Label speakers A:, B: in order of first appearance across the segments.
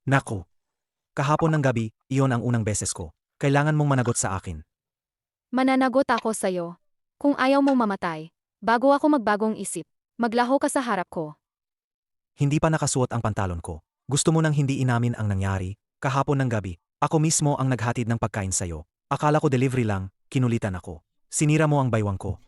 A: Naku, kahapon ng gabi, iyon ang unang beses ko. Kailangan mong managot sa akin.
B: Mananagot ako sa'yo. Kung ayaw mong mamatay, bago ako magbagong isip, maglaho ka sa harap ko.
A: Hindi pa nakasuot ang pantalon ko. Gusto mo nang hindi inamin ang nangyari? Kahapon ng gabi, ako mismo ang naghatid ng pagkain sa'yo. Akala ko delivery lang, kinulitan ako. Sinira mo ang baywang ko.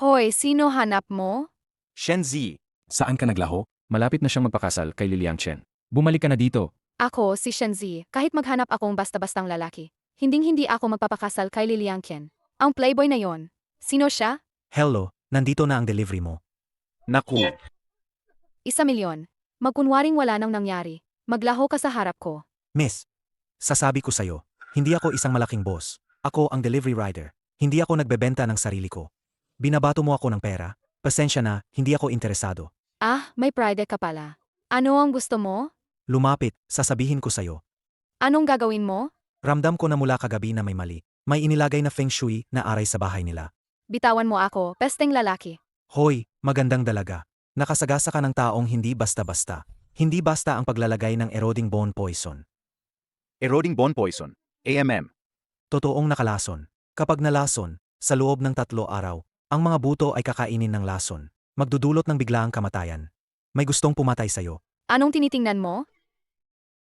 B: Hoy, sino hanap mo?
C: Shenzi,
D: Saan ka naglaho? Malapit na siyang magpakasal kay Liliang Chen. Bumalik ka na dito.
B: Ako, si Shenzi, kahit maghanap akong basta-bastang lalaki. Hinding-hindi ako magpapakasal kay Liliang Qian. Ang playboy na yon. Sino siya?
A: Hello, nandito na ang delivery mo.
C: naku,
B: 1,000,000. Magkunwaring wala nang nangyari. Maglaho ka sa harap ko.
A: Miss, sasabi ko sa'yo, hindi ako isang malaking boss. Ako ang delivery rider. Hindi ako nagbebenta ng sarili ko. Binabato mo ako ng pera. Pasensya na, hindi ako interesado.
B: Ah, may pride ka pala. Ano ang gusto mo?
A: Lumapit, sasabihin ko sa'yo.
B: Anong gagawin mo?
A: Ramdam ko na mula kagabi na may mali. May inilagay na feng shui na aray sa bahay nila.
B: Bitawan mo ako, pesteng lalaki.
A: Hoy, magandang dalaga. Nakasagasa ka ng taong hindi basta-basta. Hindi basta ang paglalagay ng eroding bone poison.
C: eroding bone poison, AMM.
A: Totoong nakalason. Kapag nalason, sa loob ng 3 araw, ang mga buto ay kakainin ng lason. Magdudulot ng biglaang kamatayan. May gustong pumatay sa'yo.
B: Anong tinitingnan mo?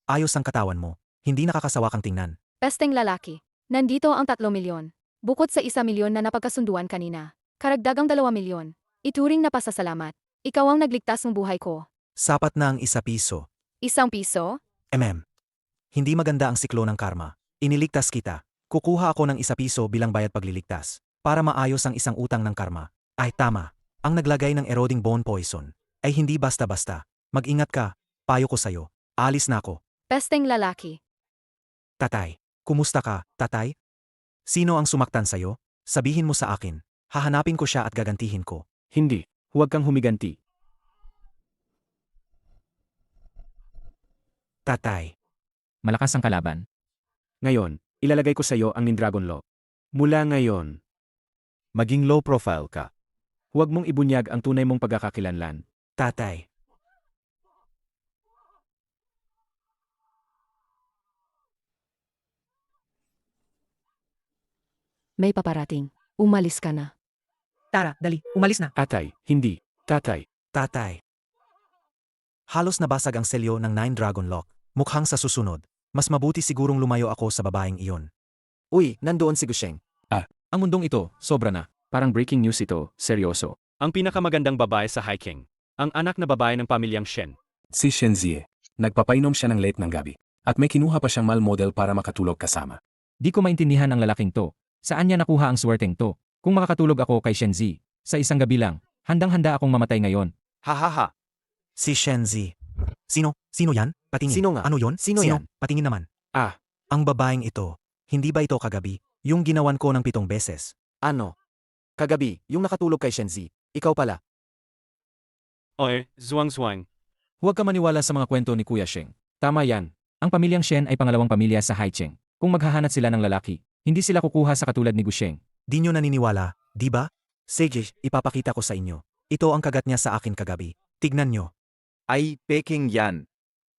A: Ayos ang katawan mo. Hindi nakakasawakang tingnan.
B: Pesteng lalaki. Nandito ang 3,000,000. Bukod sa 1,000,000 na napagkasunduan kanina. Karagdagang 2,000,000. Ituring na pasasalamat. Ikaw ang nagligtas ng buhay ko.
A: Sapat na ang 1 piso.
B: 1 piso?
A: Hindi maganda ang siklo ng karma. Iniligtas kita. Kukuha ako ng 1 piso bilang bayad pagliligtas. Para maayos ang isang utang ng karma. Ay tama. Ang naglagay ng eroding bone poison ay hindi basta-basta. Mag-ingat ka. Payo ko sa'yo. Alis na ako.
B: Pesteng lalaki.
A: Tatay. Kumusta ka, tatay? Sino ang sumaktan sa'yo? Sabihin mo sa akin. Hahanapin ko siya at gagantihin ko.
D: Hindi. Huwag kang humiganti.
A: Tatay.
E: Malakas ang kalaban.
D: Ngayon, ilalagay ko sa iyo ang Nindragon Law. Mula ngayon, maging low profile ka. Huwag mong ibunyag ang tunay mong pagkakakilanlan.
A: Tatay.
B: May paparating. Umalis ka na.
F: Tara, dali, umalis na.
D: Atay, hindi. Tatay.
A: Tatay. Halos nabasag ang selyo ng 9 Dragon Lock. Mukhang sa susunod, mas mabuti sigurong lumayo ako sa babaeng iyon.
G: Uy, nandoon si Gusheng.
D: Ang mundong ito, sobra na. Parang breaking news ito, seryoso.
C: Ang pinakamagandang babae sa hiking. Ang anak na babae ng pamilyang Shen.
H: Si Shenzie. Nagpapainom siya ng late ng gabi. At may kinuha pa siyang male model para makatulog kasama.
E: Di ko maintindihan ang lalaking to. Saan niya nakuha ang swerteng to? Kung makakatulog ako kay Shenzi, sa isang gabi lang, handang-handa akong mamatay ngayon.
C: Hahaha.
A: Si Shenzi. Sino? Sino yan? Patingin.
G: Sino nga?
A: Ano yon?
G: Sino yan?
A: Patingin naman.
D: Ah.
A: Ang babaeng ito. Hindi ba ito kagabi? Yung ginawan ko ng 7 beses.
G: Ano? Kagabi, yung nakatulog kay Shenzi. Ikaw pala.
C: Oy, zwang-zwang.
E: Huwag ka maniwala sa mga kwento ni Kuya Sheng. Tama yan. Ang pamilyang Shen ay pangalawang pamilya sa Haicheng. Kung maghahanap sila ng lalaki, hindi sila kukuha sa katulad ni Gusheng.
A: Di nyo naniniwala, di ba? Sige, ipapakita ko sa inyo. Ito ang kagat niya sa akin kagabi. Tignan nyo.
C: Ay, peking yan.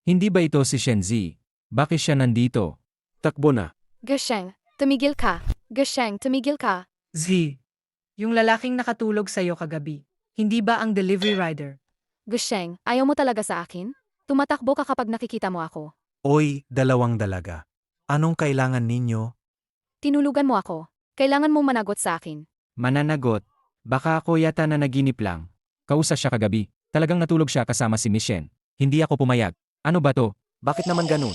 E: Hindi ba ito si Shenzi? Bakit siya nandito?
D: Takbo na.
B: Gusheng, tumigil ka. Gusheng, tumigil ka.
F: Z. Yung lalaking nakatulog sa'yo kagabi. Hindi ba ang delivery rider?
B: Gusheng, ayaw mo talaga sa akin? Tumatakbo ka kapag nakikita mo ako.
A: Oy, dalawang dalaga. Anong kailangan ninyo?
B: Tinulugan mo ako. Kailangan mong managot sa akin.
E: Mananagot. Baka ako yata na naginip lang. Kausap siya kagabi. Talagang natulog siya kasama si Miss Shen. Hindi ako pumayag. Ano ba to?
G: Bakit naman ganun?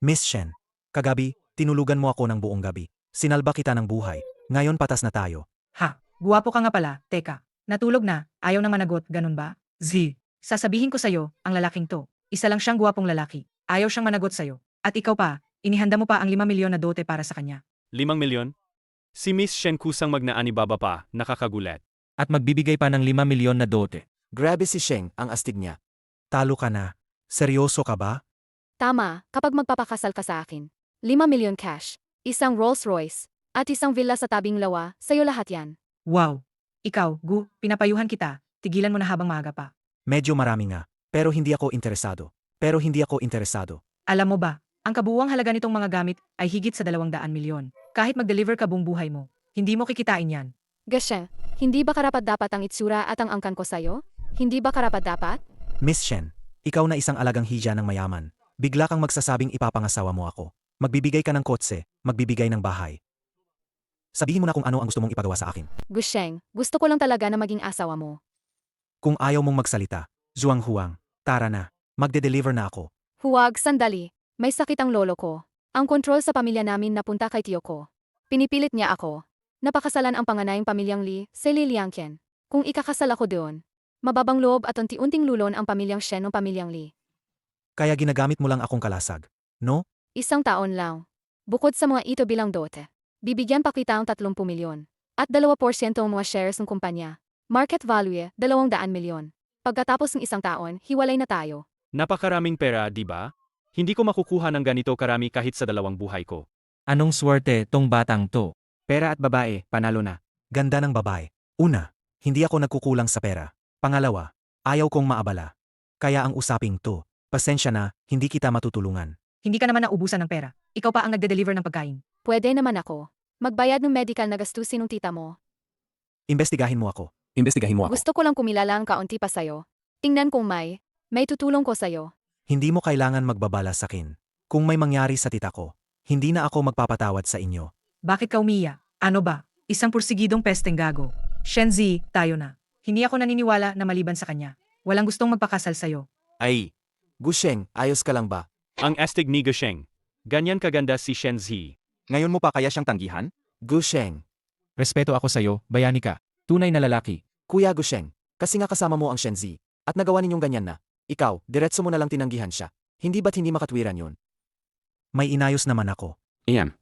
A: Miss Shen, kagabi, tinulugan mo ako ng buong gabi. Sinalba kita ng buhay. Ngayon patas na tayo.
F: Ha, guwapo ka nga pala. Teka, natulog na, ayaw nang managot, ganun ba? Z. Sasabihin ko sa'yo, ang lalaking to. Isa lang siyang guwapong lalaki. Ayaw siyang managot sa'yo. At ikaw pa, inihanda mo pa ang 5,000,000 na dote para sa kanya.
C: 5,000,000? Si Miss Shen kusang magnaanibaba pa, nakakagulat.
E: At magbibigay pa ng 5,000,000 na dote.
G: Grabe si Sheng, ang astig niya.
A: Talo ka na. Seryoso ka ba?
B: Tama, kapag magpapakasal ka sa akin. 5 milyon cash, isang Rolls Royce, at isang villa sa tabing lawa, sa'yo lahat yan.
F: Wow. Ikaw, Gu, pinapayuhan kita. Tigilan mo na habang maaga pa.
A: Medyo marami nga. Pero hindi ako interesado.
F: Alam mo ba, ang kabuuang halaga nitong mga gamit ay higit sa 200 milyon. Kahit mag-deliver ka buong buhay mo, hindi mo kikitain yan.
B: Gashe, hindi ba karapat-dapat ang itsura at ang angkan ko sa'yo? Hindi ba karapat-dapat?
A: Miss Shen, ikaw na isang alagang hija ng mayaman. Bigla kang magsasabing ipapangasawa mo ako. Magbibigay ka ng kotse, magbibigay ng bahay. Sabihin mo na kung ano ang gusto mong ipagawa sa akin.
B: Gusheng, gusto ko lang talaga na maging asawa mo.
A: Kung ayaw mong magsalita, Zhuang Huang, tara na. Magde-deliver na ako.
B: Huwag, sandali. May sakit ang lolo ko. Ang kontrol sa pamilya namin napunta kay tiyo ko. Pinipilit niya ako. Napakasalan ang panganayang pamilyang Li, si Li Liangqian. Kung ikakasal ako doon, mababang loob at unti-unting lulon ang pamilyang Shen o pamilyang Li.
A: Kaya ginagamit mo lang akong kalasag. No?
B: Isang taon lang. Bukod sa mga ito bilang dote, bibigyan pa kita ang 30 milyon. At 2% ang mga shares ng kumpanya. Market value, 200 milyon. Pagkatapos ng isang taon, hiwalay na tayo.
C: Napakaraming pera, di ba? Hindi ko makukuha ng ganito karami kahit sa 2 buhay ko.
E: Anong swerte tong batang to?
D: Pera at babae, panalo na.
A: Ganda ng babae. Una, hindi ako nagkukulang sa pera. Pangalawa, ayaw kong maabala. Kaya ang usaping to, pasensya na, hindi kita matutulungan.
F: Hindi ka naman naubusan ng pera. Ikaw pa ang nagde-deliver ng pagkain.
B: Pwede naman ako. Magbayad ng medical na gastusin ng tita mo.
A: Imbestigahin mo ako.
H: Imbestigahin mo ako.
B: Gusto ko lang kumilala ang kaunti pa sa'yo. Tingnan kung may tutulong ko sa'yo.
A: Hindi mo kailangan magbabala sa akin. Kung may mangyari sa tita ko, hindi na ako magpapatawad sa inyo.
F: Bakit ka umiya? Ano ba? Isang pursigidong pesteng gago. Shenzi, tayo na. Hindi ako naniniwala na maliban sa kanya. Walang gustong magpakasal sa'yo.
G: Ay. Gu Sheng, ayos ka lang ba?
C: Ang astig ni Gusheng. Ganyan kaganda si Shen Zi.
G: Ngayon mo pa kaya siyang tanggihan? Gu Sheng.
E: Respeto ako sa'yo, bayani ka. Tunay na lalaki.
G: Kuya Gu Sheng, kasi nga kasama mo ang Shenzi. At nagawa ninyong ganyan na. Ikaw, diretso mo na lang tinanggihan siya. Hindi ba't hindi makatwiran yun?
A: May inayos naman ako.
H: Iyan.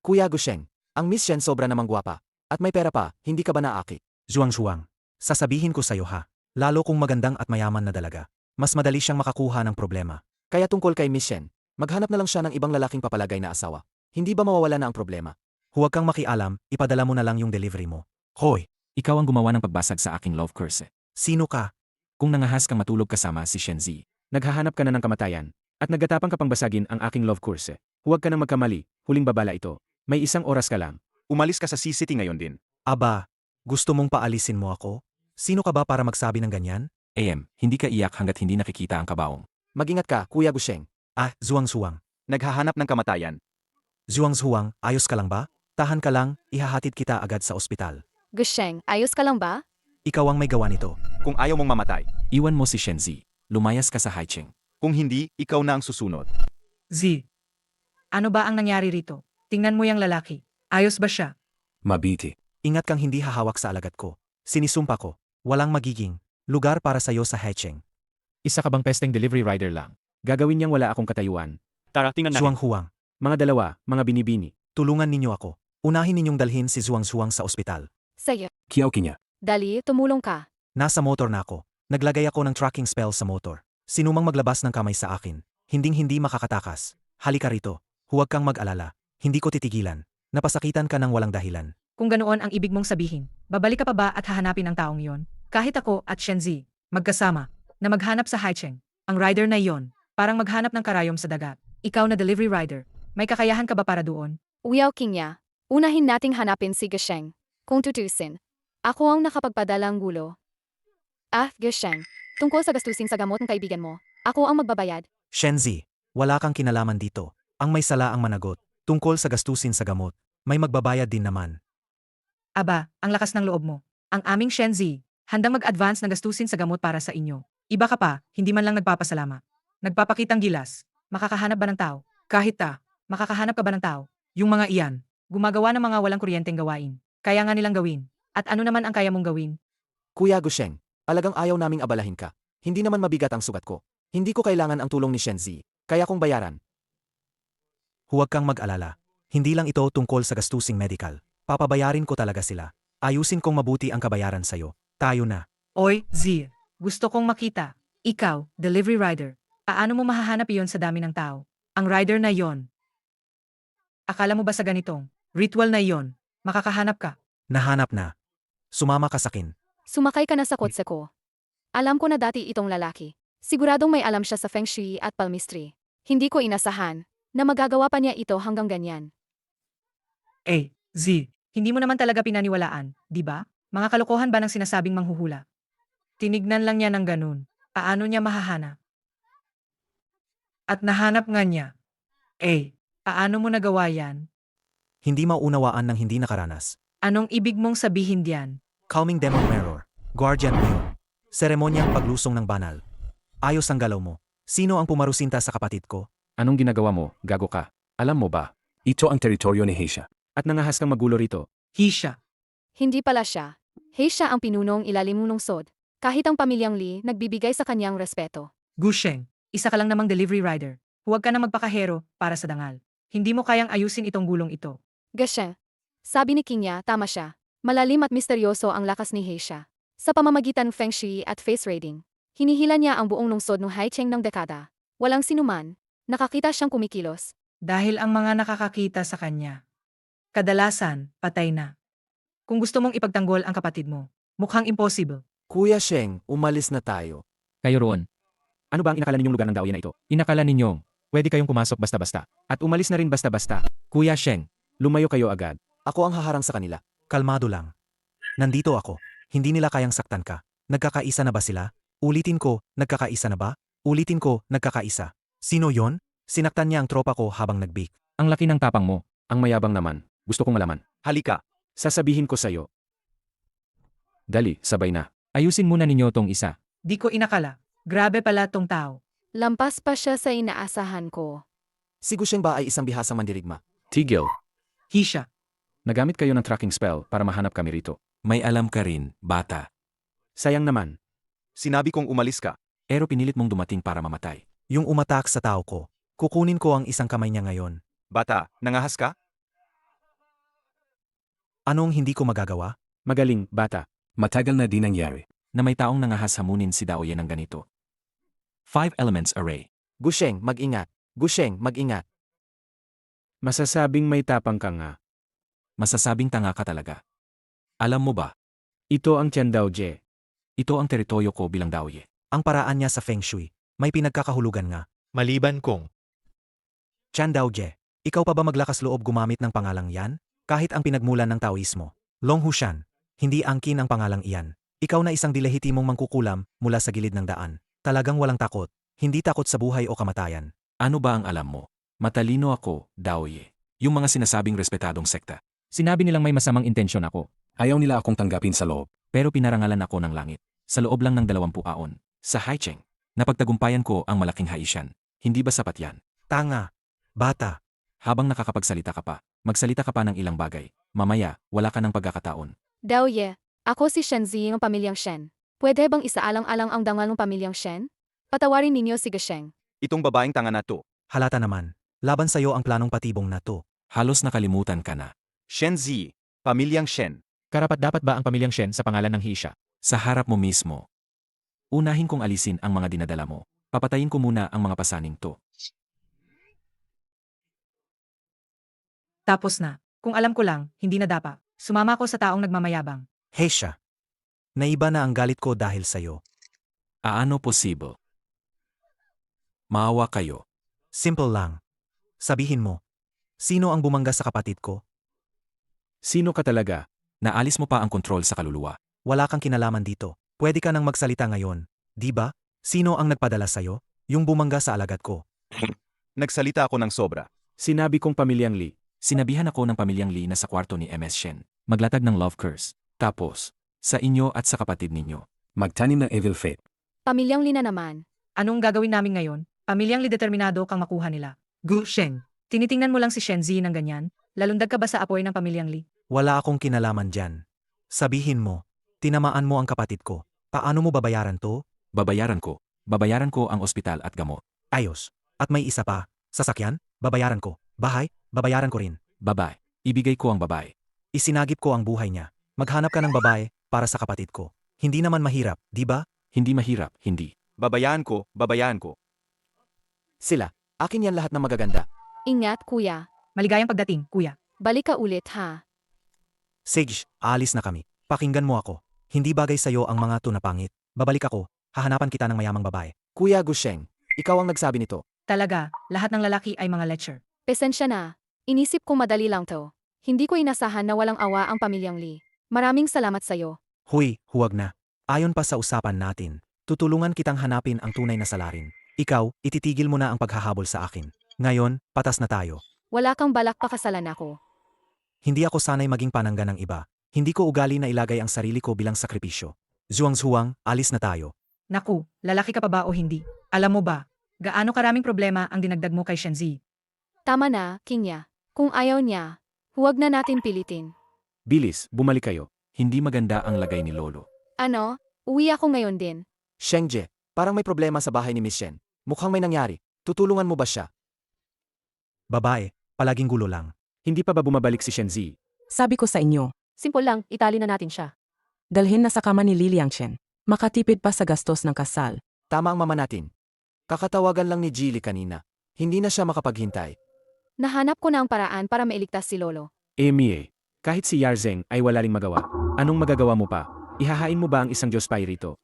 G: Kuya Gu Sheng, ang Miss Shen sobra namang gwapa. At may pera pa, hindi ka ba naaki?
A: Zhuang, sasabihin ko sa'yo ha. Lalo kung magandang at mayaman na dalaga. Mas madali siyang makakuha ng problema.
G: Kaya tungkol kay Miss Shen, maghanap na lang siya ng ibang lalaking papalagay na asawa. Hindi ba mawawala na ang problema?
A: Huwag kang makialam, ipadala mo na lang yung delivery mo. Hoy,
E: Ikaw ang gumawa ng pagbasag sa aking love curse.
A: sino ka?
E: Kung nangahas kang matulog kasama si Shenzi,
D: Naghahanap ka na ng kamatayan. At naggatapang ka pang basagin ang aking love course. Huwag ka nang magkamali, huling babala ito. May 1 oras ka lang.
I: Umalis ka sa CCT ngayon din.
A: Aba, gusto mong paalisin mo ako? Sino ka ba para magsabi ng ganyan?
E: hindi ka iyak hanggat hindi nakikita ang kabaong.
G: Mag-ingat ka, Kuya Gu Sheng.
A: Ah, Zhuang.
I: Naghahanap ng kamatayan.
A: Zhuang, ayos ka lang ba? Tahan ka lang, ihahatid kita agad sa ospital.
B: Gusheng, ayos ka lang ba?
A: Ikaw ang may gawa nito.
I: Kung ayaw mong mamatay.
E: Iwan mo si Shenzi. Lumayas ka sa Haicheng.
I: Kung hindi, ikaw na ang susunod.
F: Z. Ano ba ang nangyari rito? Tingnan mo yung lalaki. Ayos ba siya?
H: Mabiti.
A: Ingat kang hindi hahawak sa alagad ko. Sinisumpa ko, walang magiging lugar para sa'yo sa Hecheng.
D: Isa ka bang pesteng delivery rider lang? Gagawin niyang wala akong katayuan.
C: Tara, tingnan natin.
A: Zhuang Huang,
D: Mga dalawa, mga binibini.
A: tulungan ninyo ako. Unahin ninyong dalhin si Zhuang sa ospital.
B: Sa'yo.
H: Kiyaw kinya.
B: Dali, tumulong ka.
A: Nasa motor na ako. Naglagay ako ng tracking spell sa motor. Sinumang maglabas ng kamay sa akin, hinding-hindi makakatakas. Halika rito. Huwag kang mag-alala. Hindi ko titigilan. Napasakitan ka ng walang dahilan.
F: Kung ganoon ang ibig mong sabihin, babalik ka pa ba at hahanapin ang taong yon? Kahit ako at Shenzi, magkasama, na maghanap sa Haicheng. Ang rider na iyon, parang maghanap ng karayom sa dagat. Ikaw na delivery rider, may kakayahan ka ba para doon?
B: Uyaw Kingya, unahin nating hanapin si Gusheng. Kung tutusin, ako ang nakapagpadalang gulo. Ah, Gusheng, tungkol sa gastusin sa gamot ng kaibigan mo, ako ang magbabayad.
A: Shenzi, wala kang kinalaman dito. Ang may sala ang managot. Tungkol sa gastusin sa gamot, may magbabayad din naman.
F: Aba, ang lakas ng loob mo. Ang aming Shenzi, handang mag-advance na gastusin sa gamot para sa inyo. Iba ka pa, hindi man lang nagpapasalamat. Nagpapakitang gilas, makakahanap ba ng tao? Kahit makakahanap ka ba ng tao? Yung mga iyan, gumagawa ng mga walang kuryenteng gawain. Kaya nga nilang gawin. At ano naman ang kaya mong gawin?
G: Kuya Gu Sheng, alagang ayaw naming abalahin ka. Hindi naman mabigat ang sugat ko. Hindi ko kailangan ang tulong ni Shenzi. Kaya kong bayaran.
A: Huwag kang mag-alala. Hindi lang ito tungkol sa gastusing medical. Papabayarin ko talaga sila. Ayusin kong mabuti ang kabayaran sa'yo. Tayo na.
F: Oy, Z, Gusto kong makita. Ikaw, delivery rider. Paano mo mahahanap iyon sa dami ng tao? Ang rider na yon. Akala mo ba sa ganitong ritual na yon, makakahanap ka?
A: Nahanap na. Sumama ka sakin.
B: Sumakay ka na sa kotse ko. Alam ko na dati itong lalaki. Siguradong may alam siya sa feng shui at palmistry. Hindi ko inasahan na magagawa pa niya ito hanggang ganyan.
F: Z, hindi mo naman talaga pinaniwalaan, di ba? Mga kalokohan ba ng sinasabing manghuhula? Tinignan lang niya ng ganun. Paano niya mahahanap? At nahanap nga niya. Paano mo nagawa yan?
A: Hindi maunawaan ng hindi nakaranas.
F: Anong ibig mong sabihin diyan?
A: Calming Demon Mirror. Guardian Iyon. Seremonyang paglusong ng banal. Ayos ang galaw mo. Sino ang pumarusinta sa kapatid ko?
D: Anong ginagawa mo, gago ka? Alam mo ba?
H: Ito ang teritoryo ni Heisha.
D: At nangahas kang magulo rito.
F: Hisha.
B: Hindi pala siya. Siya ang pinunong ilalim ng lungsod. Kahit ang pamilyang Lee nagbibigay sa kanyang respeto.
F: Gusheng, isa ka lang namang delivery rider. Huwag ka na magpakahero para sa dangal. Hindi mo kayang ayusin itong gulong ito.
B: Gashe. Sabi ni Kinya, tama siya. Malalim at misteryoso ang lakas ni Heisha. Sa pamamagitan feng shui at face reading, hinihila niya ang buong lungsod ng Haicheng ng dekada. Walang sinuman, nakakita siyang kumikilos.
F: Dahil ang mga nakakakita sa kanya, kadalasan, patay na. Kung gusto mong ipagtanggol ang kapatid mo, mukhang impossible.
G: Kuya Sheng, umalis na tayo.
E: Kayo roon.
D: Ano ba ang inakala ninyong lugar ng daoye na ito?
E: Inakala ninyong, pwede kayong pumasok basta-basta.
D: At umalis na rin basta-basta.
E: Kuya Sheng,
D: Lumayo kayo agad.
G: Ako ang haharang sa kanila.
A: Kalmado lang. Nandito ako. Hindi nila kayang saktan ka. Nagkakaisa na ba sila? Ulitin ko, nagkakaisa na ba? Ulitin ko, nagkakaisa. Sino yon? Sinaktan niya ang tropa ko habang nag-bake.
E: ang laki ng tapang mo.
D: Ang mayabang naman. Gusto kong malaman.
I: Halika.
D: Sasabihin ko sa'yo. Dali, sabay na.
E: Ayusin muna ninyo tong isa.
F: Di ko inakala. Grabe pala tong tao.
B: Lampas pa siya sa inaasahan ko.
G: Si Gusheng ba ay isang bihasang mandirigma?
H: Tigil.
F: Hisha.
D: Nagamit kayo ng tracking spell para mahanap kami rito.
E: May alam ka rin, bata.
D: Sayang naman.
I: Sinabi kong umalis ka.
E: Pero pinilit mong dumating para mamatay.
A: Yung umatak sa tao ko. Kukunin ko ang isang kamay niya ngayon.
I: Bata, nangahas ka?
A: Anong hindi ko magagawa?
D: Magaling, bata.
H: Matagal na din nangyari.
E: Na may taong nangahas hamunin si Daoye ng ganito. 5 elements array.
G: Gusheng, mag-ingat. Gusheng, mag-ingat.
D: Masasabing may tapang ka nga.
E: Masasabing tanga ka talaga. Alam mo ba,
D: Ito ang Tiandaoje.
E: ito ang teritoryo ko bilang Daoye.
A: Ang paraan niya sa Feng Shui. May pinagkakahulugan nga.
J: Maliban kung
A: Chan Daoje, ikaw pa ba maglakas loob gumamit ng pangalang yan? Kahit ang pinagmulan ng Taoismo. Long Hushan, hindi angkin ang pangalang iyan. Ikaw na isang dilehitimong mangkukulam mula sa gilid ng daan. Talagang walang takot. Hindi takot sa buhay o kamatayan.
E: Ano ba ang alam mo? Matalino ako, Daoye. Yung mga sinasabing respetadong sekta. Sinabi nilang may masamang intensyon ako,
H: Ayaw nila akong tanggapin sa loob.
E: pero pinarangalan ako ng langit. Sa loob lang ng 20 aon. Sa Haicheng. Napagtagumpayan ko ang malaking Haishan. Hindi ba sapat yan?
A: Tanga. Bata.
E: Habang nakakapagsalita ka pa, magsalita ka pa ng ilang bagay. Mamaya, wala ka ng pagkakataon.
B: Daoye, ako si Shenzi ng pamilyang Shen. Pwede bang isaalang-alang ang dangal ng pamilyang Shen? Patawarin ninyo si Gasheng.
I: Itong babaeng tanga na to.
A: Halata naman. Laban sa'yo ang planong patibong na to.
E: Halos nakalimutan ka na.
I: Shen Zi, pamilyang Shen.
J: karapat-dapat ba ang pamilyang Shen sa pangalan ng Heisha?
E: Sa harap mo mismo. Unahin kong alisin ang mga dinadala mo. Papatayin ko muna ang mga pasaning to.
F: Tapos na. Kung alam ko lang, hindi na dapa. Sumama ko sa taong nagmamayabang.
A: Heisha. Naiba na ang galit ko dahil sa'yo.
E: Aano posible? Maawa kayo.
A: Simple lang. Sabihin mo. Sino ang bumangga sa kapatid ko?
D: Sino ka talaga?
E: Naalis mo pa ang kontrol sa kaluluwa.
A: Wala kang kinalaman dito. Pwede ka nang magsalita ngayon. Di ba? Sino ang nagpadala sa'yo? Yung bumangga sa alagad ko.
I: Nagsalita ako ng sobra.
D: Sinabi kong pamilyang Lee.
E: Sinabihan ako ng pamilyang Lee na sa kwarto ni MS Shen. Maglatag ng love curse. Tapos, sa inyo at sa kapatid ninyo.
H: Magtanim ng evil fate.
B: Pamilyang Lee na naman.
F: Anong gagawin namin ngayon? Pamilyang determinado kang makuha nila. Gusheng. Tinitingnan mo lang si Shenzi ng ganyan? Lalundag ka ba sa apoy ng pamilyang Lee?
A: Wala akong kinalaman dyan. Sabihin mo. Tinamaan mo ang kapatid ko. Paano mo babayaran to?
E: Babayaran ko. Babayaran ko ang ospital at gamot.
A: Ayos. At may isa pa. Sasakyan? Babayaran ko. Bahay? Babayaran ko rin.
E: Babae. Ibigay ko ang babae.
A: Isinagip ko ang buhay niya. Maghanap ka ng babae para sa kapatid ko. Hindi naman mahirap, di ba?
D: Hindi mahirap, hindi.
I: Babayaan ko.
G: Sila, akin yan lahat ng magaganda.
B: Ingat, kuya.
F: Maligayang pagdating, kuya.
B: Balik ka ulit, ha?
A: Sage, aalis na kami. Pakinggan mo ako. Hindi bagay sa'yo ang mga tunapangit. Babalik ako, hahanapan kita ng mayamang babae.
G: Kuya Gusheng, ikaw ang nagsabi nito.
F: Talaga, lahat ng lalaki ay mga lecher.
B: Pesensya na. Inisip ko madali lang to. Hindi ko inasahan na walang awa ang pamilyang Lee. Maraming salamat sa'yo.
A: Huy, huwag na. Ayon pa sa usapan natin, tutulungan kitang hanapin ang tunay na salarin. Ikaw, ititigil mo na ang paghahabol sa akin. Ngayon, patas na tayo.
B: Wala kang balak pakasalan ako.
A: Hindi ako sanay maging panangga ng iba. Hindi ko ugali na ilagay ang sarili ko bilang sakripisyo. Zuwang-zuwang, alis na tayo.
F: Naku, lalaki ka pa ba o hindi? Alam mo ba, gaano karaming problema ang dinagdag mo kay Shenzi?
B: Tama na, Kingya. Kung ayaw niya, huwag na natin pilitin.
D: Bilis, bumalik kayo. Hindi maganda ang lagay ni Lolo.
B: Ano? Uwi ako ngayon din.
G: Shengje, parang may problema sa bahay ni Miss Shen. Mukhang may nangyari. Tutulungan mo ba siya?
A: Babae, palaging gulo lang.
D: Hindi pa ba bumabalik si Shenzi?
K: Sabi ko sa inyo,
L: Simple lang, itali na natin siya.
K: dalhin na sa kama ni Li Liangchen. Makatipid pa sa gastos ng kasal.
G: Tama ang mama natin. Kakatawagan lang ni Jilly kanina. Hindi na siya makapaghintay.
B: Nahanap ko na ang paraan para mailigtas si Lolo.
D: Mie, kahit si Yarzeng ay wala ring magawa. Anong magagawa mo pa? Ihahain mo ba ang isang Diyos rito?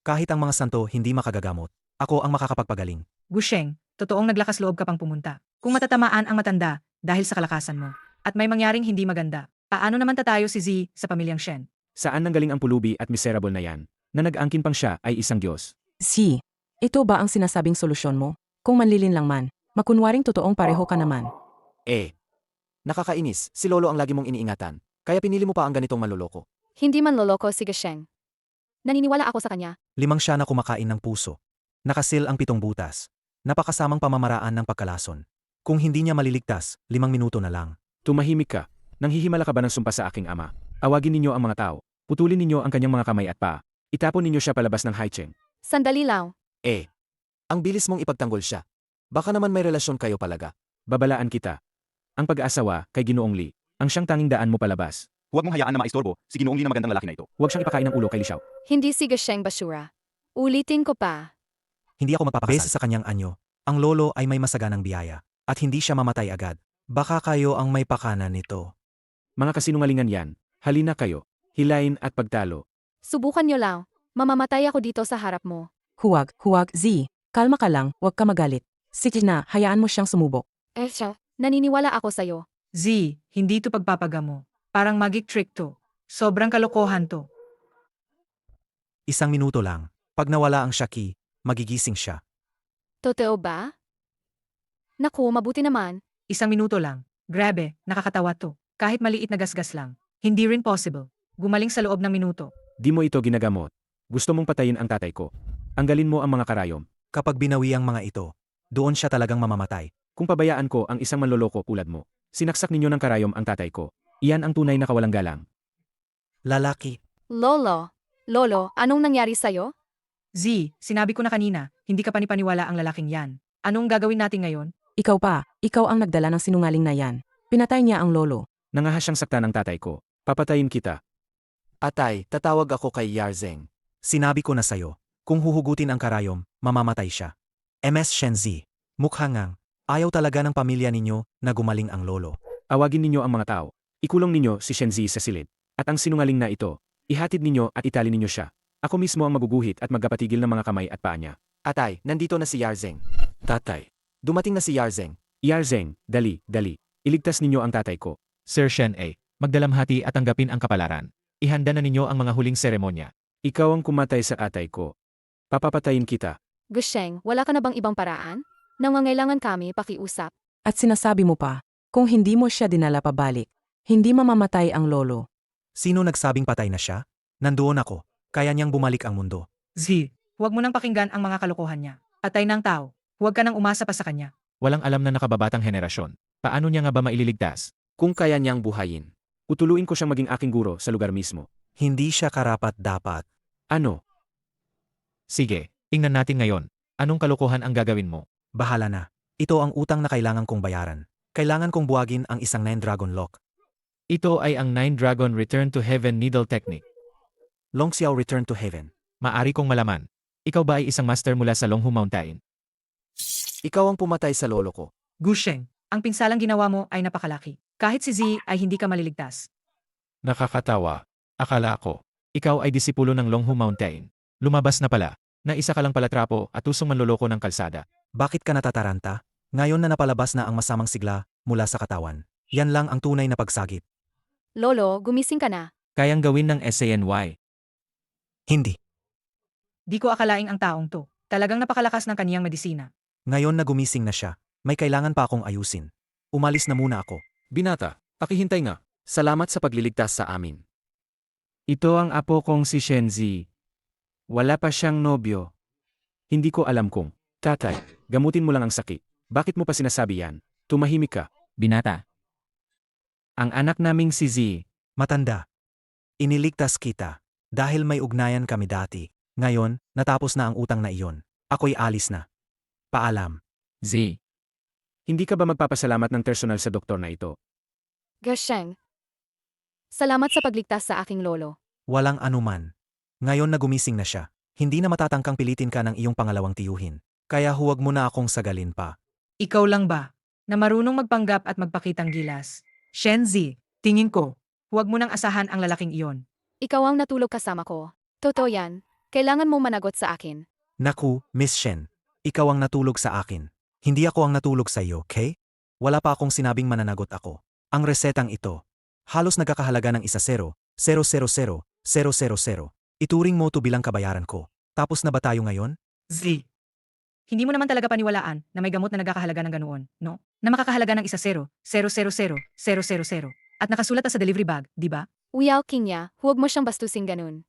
A: Kahit ang mga santo hindi makagagamot, ako ang makakapagpagaling.
F: Gusheng, totoong naglakas loob ka pang pumunta. Kung matatamaan ang matanda dahil sa kalakasan mo, at may mangyaring hindi maganda, paano naman tatayo si Z sa pamilyang Shen?
D: Saan nanggaling ang pulubi at miserable na yan? Na nag-angkin pang siya ay isang Diyos.
K: Si, ito ba ang sinasabing solusyon mo? Kung manlilin lang man, makunwaring totoong pareho ka naman.
G: Nakakainis, si Lolo ang lagi mong iniingatan. Kaya pinili mo pa ang ganitong manloloko.
B: Hindi man loloko si Gasheng. Naniniwala ako sa kanya.
A: 5 siya na kumakain ng puso. Nakasil ang 7 butas. Napakasamang pamamaraan ng pagkalason. Kung hindi niya maliligtas, 5 minuto na lang.
D: Tumahimik ka. Nanghihimala ka ba ng sumpa sa aking ama? Awagin ninyo ang mga tao. Putulin ninyo ang kanyang mga kamay at paa. Itapon ninyo siya palabas ng Haicheng.
B: Sandali lang.
G: Ang bilis mong ipagtanggol siya. Baka naman may relasyon kayo palaga.
D: Babalaan kita. Ang pag-aasawa kay Ginoong Li, ang siyang tanging daan mo palabas.
I: Huwag mong hayaan na maistorbo si Ginoong Lee na magandang lalaki na ito.
D: Huwag siyang ipakain ng ulo kay Li Xiao.
B: Hindi si Gasheng basura. Ulitin ko pa.
A: Hindi ako magpapakasal. Base sa kanyang anyo, ang lolo ay may masaganang biyaya. At hindi siya mamatay agad. Baka kayo ang may pakana nito.
D: Mga kasinungalingan yan. Halina kayo. Hilain at pagtalo.
B: Subukan niyo lang. Mamamatay ako dito sa harap mo.
K: Huwag, Z. Kalma ka lang, huwag ka magalit. Sige na, hayaan mo siyang sumubok.
B: Siya. Naniniwala ako sa'yo.
F: Z, hindi to pagpapagamo. Parang magic trick to. Sobrang kalokohan to.
A: 1 minuto lang. Pag nawala ang Shaki, magigising siya.
B: Totoo ba? Naku, mabuti naman.
F: 1 minuto lang. Grabe, nakakatawa to. Kahit maliit na gasgas lang. Hindi rin possible. Gumaling sa loob ng minuto.
D: Di mo ito ginagamot. Gusto mong patayin ang tatay ko. Anggalin mo ang mga karayom.
A: Kapag binawi ang mga ito, doon siya talagang mamamatay.
D: Kung pabayaan ko ang isang manloloko tulad mo, sinaksak ninyo ng karayom ang tatay ko. Iyan ang tunay na kawalang galang.
A: Lalaki.
B: Lolo, anong nangyari sa'yo?
F: Z, sinabi ko na kanina, hindi ka panipaniwala ang lalaking yan. Anong gagawin natin ngayon?
K: Ikaw pa, ikaw ang nagdala ng sinungaling na yan. Pinatay niya ang lolo.
D: Nangahas siyang sakta ng tatay ko. Papatayin kita.
G: Atay, tatawag ako kay Yarzeng.
A: Sinabi ko na sa'yo, kung huhugutin ang karayom, mamamatay siya. MS Shenzi. Mukhangang, ayaw talaga ng pamilya ninyo na gumaling ang lolo.
D: Awagin ninyo ang mga tao. Ikulong ninyo si Shenzi sa silid. At ang sinungaling na ito, ihatid ninyo at itali ninyo siya. Ako mismo ang maguguhit at magpapatigil ng mga kamay at paa niya.
G: Atay, nandito na si Yarzeng.
D: Tatay.
G: Dumating na si Yarzeng.
D: Yarzeng, dali. Iligtas ninyo ang tatay ko.
J: Sir Shen A, magdalamhati at tanggapin ang kapalaran. Ihanda na ninyo ang mga huling seremonya.
D: Ikaw ang kumatay sa atay ko. Papapatayin kita.
B: Gasheng, wala ka na bang ibang paraan? Nangangailangan kami pakiusap.
K: At sinasabi mo pa, kung hindi mo siya dinala pabalik, hindi mamamatay ang lolo.
A: Sino nagsabing patay na siya? Nandoon ako. Kaya niyang bumalik ang mundo.
F: Z, huwag mo nang pakinggan ang mga kalokohan niya. Patay ng tao. Huwag ka nang umasa pa sa kanya.
J: Walang alam na nakababatang henerasyon. Paano niya nga ba maililigtas?
G: Kung kaya niyang buhayin.
D: Utuluin ko siyang maging aking guro sa lugar mismo.
A: Hindi siya karapat-dapat.
D: Ano?
J: Sige, tingnan natin ngayon. Anong kalokohan ang gagawin mo?
A: Bahala na. Ito ang utang na kailangan kong bayaran. Kailangan kong buwagin ang isang 9 Dragon Lock.
J: Ito ay ang 9 Dragon Return to Heaven Needle Technique.
A: Long Xiao Return to Heaven.
J: Maari kong malaman. Ikaw ba ay isang master mula sa Longhu Mountain?
G: Ikaw ang pumatay sa lolo ko.
F: Gusheng, ang pinsalang ginawa mo ay napakalaki. Kahit si Z ay hindi ka maliligtas.
J: Nakakatawa. Akala ko, ikaw ay disipulo ng Longhu Mountain. Lumabas na pala, na isa ka lang pala trapo at usong manloloko ng kalsada.
A: Bakit ka natataranta? Ngayon na napalabas na ang masamang sigla mula sa katawan. Yan lang ang tunay na pagsagip.
B: Lolo, gumising ka na.
J: Kayang gawin ng SANY.
A: Hindi.
F: Di ko akalaing ang taong to. Talagang napakalakas ng kaniyang medisina.
A: Ngayon na gumising na siya, may kailangan pa akong ayusin. Umalis na muna ako.
D: Binata, pakihintay nga.
G: Salamat sa pagliligtas sa amin.
D: Ito ang apo kong si Shenzi. Wala pa siyang nobyo. Hindi ko alam kung, tatay, gamutin mo lang ang sakit. Bakit mo pa sinasabi yan? Tumahimik ka.
E: Binata.
D: Ang anak naming si Z.
A: Matanda. Iniligtas kita. Dahil may ugnayan kami dati. Ngayon, natapos na ang utang na iyon. Ako'y alis na. Paalam.
E: Z.
D: Hindi ka ba magpapasalamat ng personal sa doktor na ito?
B: Gusheng. Salamat sa pagligtas sa aking lolo.
A: Walang anuman. Ngayon na gumising na siya, hindi na matatangkang pilitin ka ng iyong pangalawang tiyuhin. Kaya huwag mo na akong sagalin pa.
F: Ikaw lang ba, na marunong magpanggap at magpakitang gilas? Shenzi, tingin ko, huwag mo nang asahan ang lalaking iyon.
B: Ikaw ang natulog kasama ko. Totoo yan. Kailangan mo managot sa akin.
A: Naku, Miss Shen. Ikaw ang natulog sa akin. Hindi ako ang natulog sa iyo, okay? Wala pa akong sinabing mananagot ako. Ang resetang ito, halos nagkakahalaga ng 1-0, 000, 000. Ituring mo to bilang kabayaran ko. Tapos na ba tayo ngayon?
F: Z. Hindi mo naman talaga paniwalaan na may gamot na nagkakahalaga ng ganoon, no? Na makakahalaga ng 1-0, 000, 000. At nakasulat na sa delivery bag, di ba?
B: Uyao Kingya, huwag mo siyang bastusing ganun.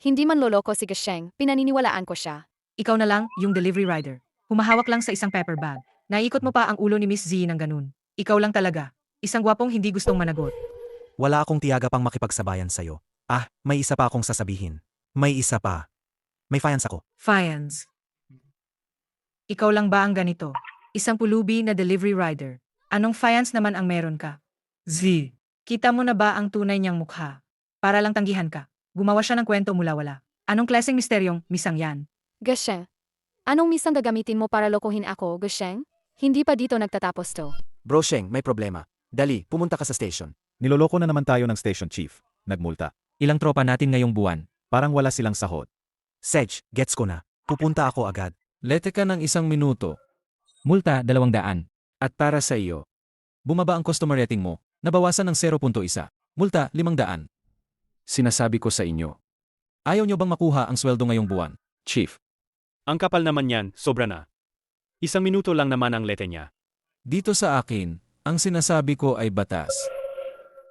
B: Hindi man loloko si Gusheng, pinaniniwalaan ko siya.
F: Ikaw na lang, yung delivery rider. Humahawak lang sa isang paper bag. Naiikot mo pa ang ulo ni Miss Z ng ganun. Ikaw lang talaga. Isang gwapong hindi gustong managot.
A: Wala akong tiyaga pang makipagsabayan sa'yo. Ah, may isa pa akong sasabihin. May isa pa. May fiance ako.
F: Fiance. Ikaw lang ba ang ganito? Isang pulubi na delivery rider. Anong fiance naman ang meron ka? Z. Kita mo na ba ang tunay niyang mukha? Para lang tanggihan ka. Gumawa siya ng kwento mula wala. Anong klaseng misteryong misang yan?
B: Gusheng. Anong misang gagamitin mo para lokohin ako, Gusheng? Hindi pa dito nagtatapos to.
G: Bro Sheng, may problema. Dali, pumunta ka sa station.
I: Niloloko na naman tayo ng station chief. Nagmulta.
E: Ilang tropa natin ngayong buwan.
I: Parang wala silang sahod.
A: Sedge, gets ko na. Pupunta ako agad.
D: Lete ka ng 1 minuto.
E: Multa 200.
D: At para sa iyo,
E: Bumaba ang customer rating mo. Nabawasan ng 0.1. Multa 500.
D: sinasabi ko sa inyo.
E: Ayaw nyo bang makuha ang sweldo ngayong buwan?
D: Chief,
C: Ang kapal naman yan, sobra na. 1 minuto lang naman ang lete niya.
E: Dito sa akin, ang sinasabi ko ay batas.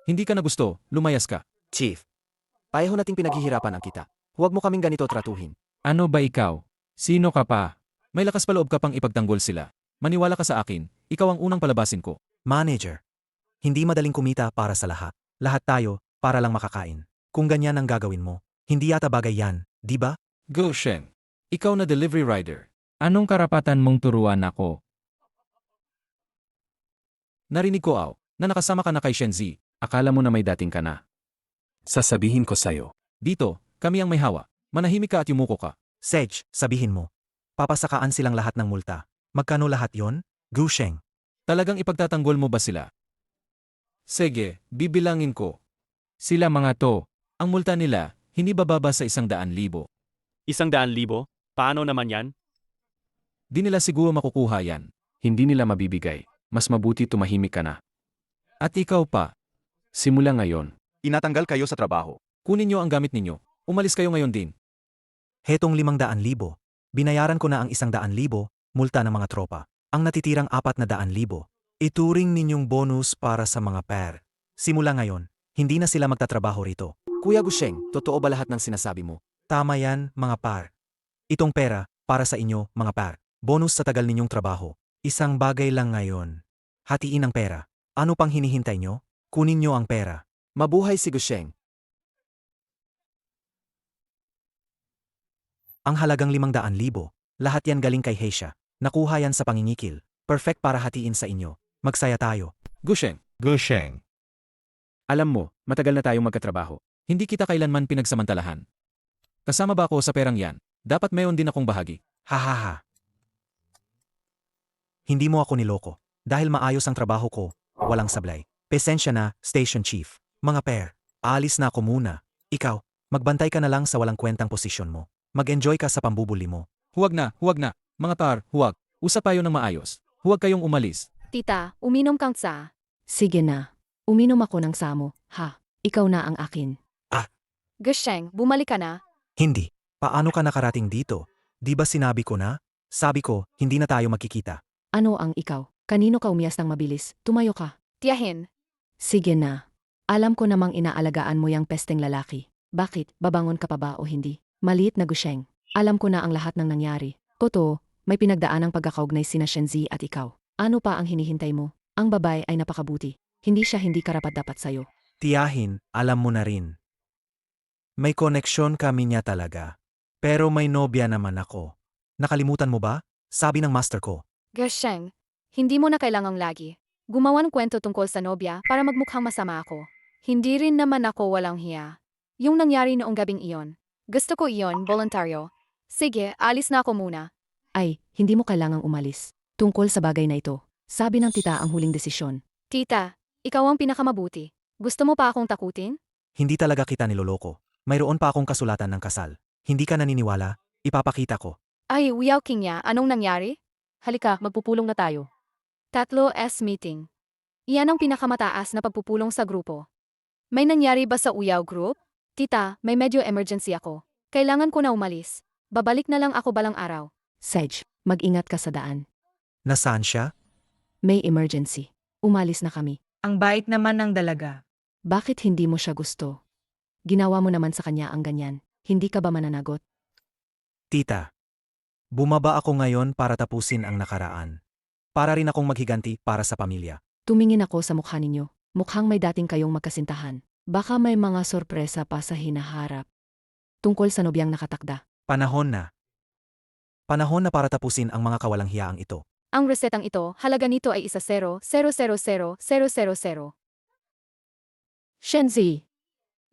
E: Hindi ka na gusto, lumayas ka.
G: Chief, pareho nating pinaghihirapan ang kita. Huwag mo kaming ganito tratuhin.
E: Ano ba ikaw? Sino ka pa? May lakas pa loob ka pang ipagtanggol sila. Maniwala ka sa akin, ikaw ang unang palabasin ko.
A: Manager. Hindi madaling kumita para sa lahat. Lahat tayo, para lang makakain. Kung ganyan ang gagawin mo, hindi yata bagay yan, di ba?
E: Go Sheng. Ikaw na delivery rider. Anong karapatan mong turuan ako? Narinig ko na nakasama ka na kay Shenzi.
D: akala mo na may dating ka na.
H: Sasabihin ko sa'yo.
E: Dito, kami ang may hawa. Manahimik ka at yumuko ka.
A: Sedge, sabihin mo. Papasakaan silang lahat ng multa. Magkano lahat yon? Gusheng.
E: Talagang ipagtatanggol mo ba sila? Sige, bibilangin ko. Sila mga to, ang multa nila, hindi bababa sa 100,000.
C: 100,000? Paano naman yan?
E: Di nila siguro makukuha yan.
D: Hindi nila mabibigay. Mas mabuti tumahimik ka na.
E: At ikaw pa,
D: Simula ngayon,
I: Inatanggal kayo sa trabaho.
E: kunin nyo ang gamit ninyo. Umalis kayo ngayon din.
A: Hetong 500,000. Binayaran ko na ang 100,000, multa ng mga tropa. Ang natitirang 400,000. Ituring ninyong bonus para sa mga pair. Simula ngayon, hindi na sila magtatrabaho rito.
G: Kuya Gusheng, totoo ba lahat ng sinasabi mo?
A: Tama yan, mga par. Itong pera, para sa inyo, mga par. Bonus sa tagal ninyong trabaho. Isang bagay lang ngayon. Hatiin ang pera. Ano pang hinihintay nyo? Kunin nyo ang pera.
G: Mabuhay si Gusheng.
A: Ang halagang 500,000, lahat yan galing kay Heisha. Nakuha yan sa pangingikil. Perfect para hatiin sa inyo. Magsaya tayo.
D: Gusheng,
J: Gusheng.
D: alam mo, matagal na tayong magkatrabaho.
E: Hindi kita kailanman pinagsamantalahan. Kasama ba ako sa perang yan? Dapat mayon din akong bahagi.
A: Hahaha. Hindi mo ako niloko. Dahil maayos ang trabaho ko, walang sablay. Pesensya na, Station Chief. Mga pair, aalis na ako muna. Ikaw, magbantay ka na lang sa walang kwentang posisyon mo. Mag-enjoy ka sa pambubuli mo.
E: Huwag na, huwag na. Mga tar, huwag. Usap tayo ng maayos. Huwag kayong umalis.
B: Tita, uminom kang tsa.
L: Sige na. Uminom ako ng samo. Ha? Ikaw na ang akin.
B: Gusheng, bumalik ka na.
A: Hindi. Paano ka nakarating dito? Di ba sinabi ko na? Sabi ko, hindi na tayo magkikita.
L: Ano ang ikaw? Kanino ka umiyas ng mabilis? Tumayo ka.
B: Tiyahin.
L: Sige na. Alam ko namang inaalagaan mo yang pesteng lalaki. Bakit? Babangon ka pa ba o hindi? Maliit na Gusheng. Alam ko na ang lahat ng nangyari. Totoo, may pinagdaan ang pagkakaugnay sina Shenzi at ikaw. Ano pa ang hinihintay mo? Ang babae ay napakabuti. Hindi siya hindi karapat-dapat sa'yo.
A: Tiyahin, alam mo na rin. May koneksyon kami niya talaga. Pero may nobya naman ako. Nakalimutan mo ba? Sabi ng master ko.
B: Gusheng, hindi mo na kailangang lagi. Gumawa ng kwento tungkol sa nobya para magmukhang masama ako. Hindi rin naman ako walang hiya. Yung nangyari noong gabing iyon. Gusto ko iyon, voluntaryo. Sige, alis na ako muna.
L: Ay, hindi mo kailangang umalis. Tungkol sa bagay na ito, sabi ng tita ang huling desisyon.
B: Tita, ikaw ang pinakamabuti. Gusto mo pa akong takutin?
A: Hindi talaga kita niloloko. Mayroon pa akong kasulatan ng kasal. Hindi ka naniniwala? Ipapakita ko.
B: Ay, Wiyaw King niya, anong nangyari?
L: Halika, magpupulong na tayo.
B: 3S meeting. Iyan ang pinakamataas na pagpupulong sa grupo. May nangyari ba sa Uyaw Group? Tita, may medyo emergency ako. Kailangan ko na umalis. Babalik na lang ako balang araw.
L: Sedge, mag-ingat ka sa daan.
A: Nasaan siya?
L: May emergency. Umalis na kami.
F: Ang bait naman ng dalaga.
L: Bakit hindi mo siya gusto? Ginawa mo naman sa kanya ang ganyan. Hindi ka ba mananagot?
A: Tita. Bumaba ako ngayon para tapusin ang nakaraan. Para rin akong maghiganti para sa pamilya.
L: Tumingin ako sa mukha ninyo. Mukhang may dating kayong magkasintahan. Baka may mga sorpresa pa sa hinaharap. Tungkol sa nobyang nakatakda.
A: Panahon na. Panahon na para tapusin ang mga kawalang hiyaang ito.
B: Ang resetang ito, halaga nito ay 1,000,000,000.
L: Shenzi,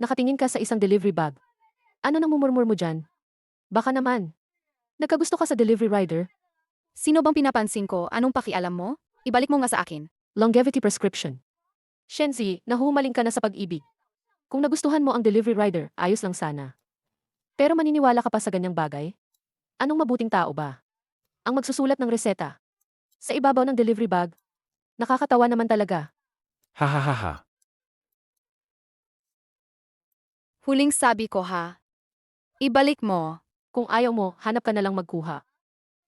L: nakatingin ka sa isang delivery bag. Ano nang mumurmur mo dyan? Baka naman. Nagkagusto ka sa delivery rider?
B: Sino bang pinapansin ko? Anong pakialam mo? Ibalik mo nga sa akin.
L: Longevity prescription. Shenzi, nahumaling ka na sa pag-ibig. Kung nagustuhan mo ang delivery rider, ayos lang sana. Pero maniniwala ka pa sa ganyang bagay? Anong mabuting tao ba? Ang magsusulat ng reseta. Sa ibabaw ng delivery bag. Nakakatawa naman talaga.
D: Hahaha.
B: Huling sabi ko ha. Ibalik mo.
L: Kung ayaw mo, hanap ka na lang magkuha.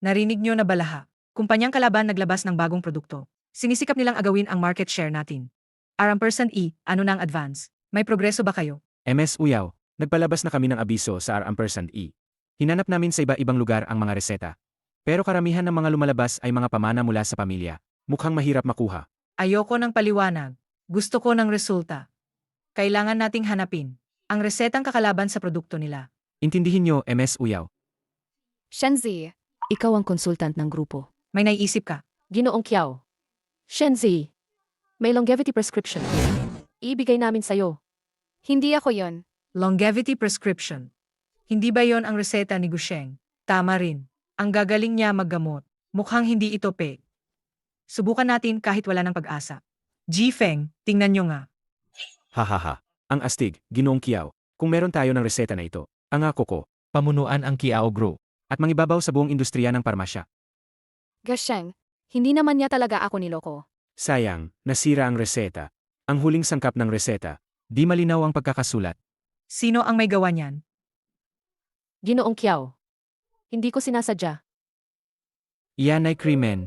F: Narinig nyo na balaha. Kumpanyang kalaban naglabas ng bagong produkto. Sinisikap nilang agawin ang market share natin. RM%E, ano na ang advance? May progreso ba kayo?
D: MS Uyaw, nagpalabas na kami ng abiso sa RM%E. Hinanap namin sa iba-ibang lugar ang mga reseta. Pero karamihan ng mga lumalabas ay mga pamana mula sa pamilya. Mukhang mahirap makuha.
F: Ayoko ng paliwanag. Gusto ko ng resulta. Kailangan nating hanapin ang resetang kakalaban sa produkto nila.
D: Intindihin nyo, MS Uyaw.
B: Shenzi,
L: Ikaw ang konsultant ng grupo.
F: May naiisip ka?
L: Ginoong Kiao. Shenzi, may longevity prescription. Ibigay namin sa'yo.
B: hindi ako yon.
F: Longevity prescription. Hindi ba yon ang reseta ni Gusheng? Tama rin. Ang gagaling niya maggamot. Mukhang hindi ito fake. Subukan natin kahit wala ng pag-asa. Ji-Feng, tingnan nyo nga.
D: Hahaha. Ang astig, Ginoong Kiao. Kung meron tayo ng reseta na ito, ang ako ko,
J: Pamunuan ang Kiao Group.
D: at mangibabaw sa buong industriya ng parmasya.
B: Gasheng, hindi naman niya talaga ako niloko.
D: Sayang, nasira ang reseta. Ang huling sangkap ng reseta. Di malinaw ang pagkakasulat.
F: Sino ang may gawa niyan?
L: Ginoong Kiao. Hindi ko sinasadya.
D: Iyan ay krimen.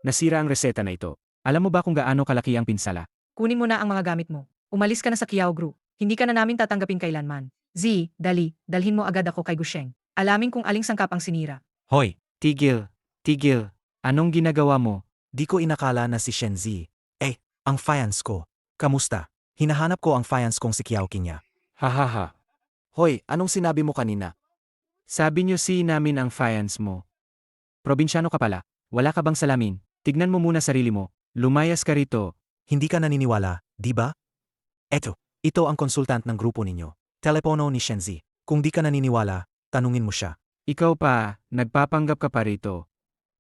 D: Nasira ang reseta na ito. Alam mo ba kung gaano kalaki ang pinsala?
F: Kunin mo na ang mga gamit mo. Umalis ka na sa Kiao Group. Hindi ka na namin tatanggapin kailanman. Dali, dalhin mo agad ako kay Gusheng. Alamin kung aling sangkap ang sinira.
A: Hoy,
D: Tigil. Anong ginagawa mo?
A: di ko inakala na si Shenzi. Ang fiance ko. Kamusta? Hinahanap ko ang fiance kong si Kiao King niya.
D: Hahaha.
G: Hoy, anong sinabi mo kanina?
D: Sabi niyo si namin ang fiance mo. Probinsyano ka pala. Wala ka bang salamin? Tignan mo muna sarili mo. Lumayas ka rito.
A: Hindi ka naniniwala, di ba? Ito ang konsultant ng grupo ninyo. Telepono ni Shenzi. Kung di ka naniniwala, Tanungin mo siya.
D: Ikaw pa, nagpapanggap ka pa rito.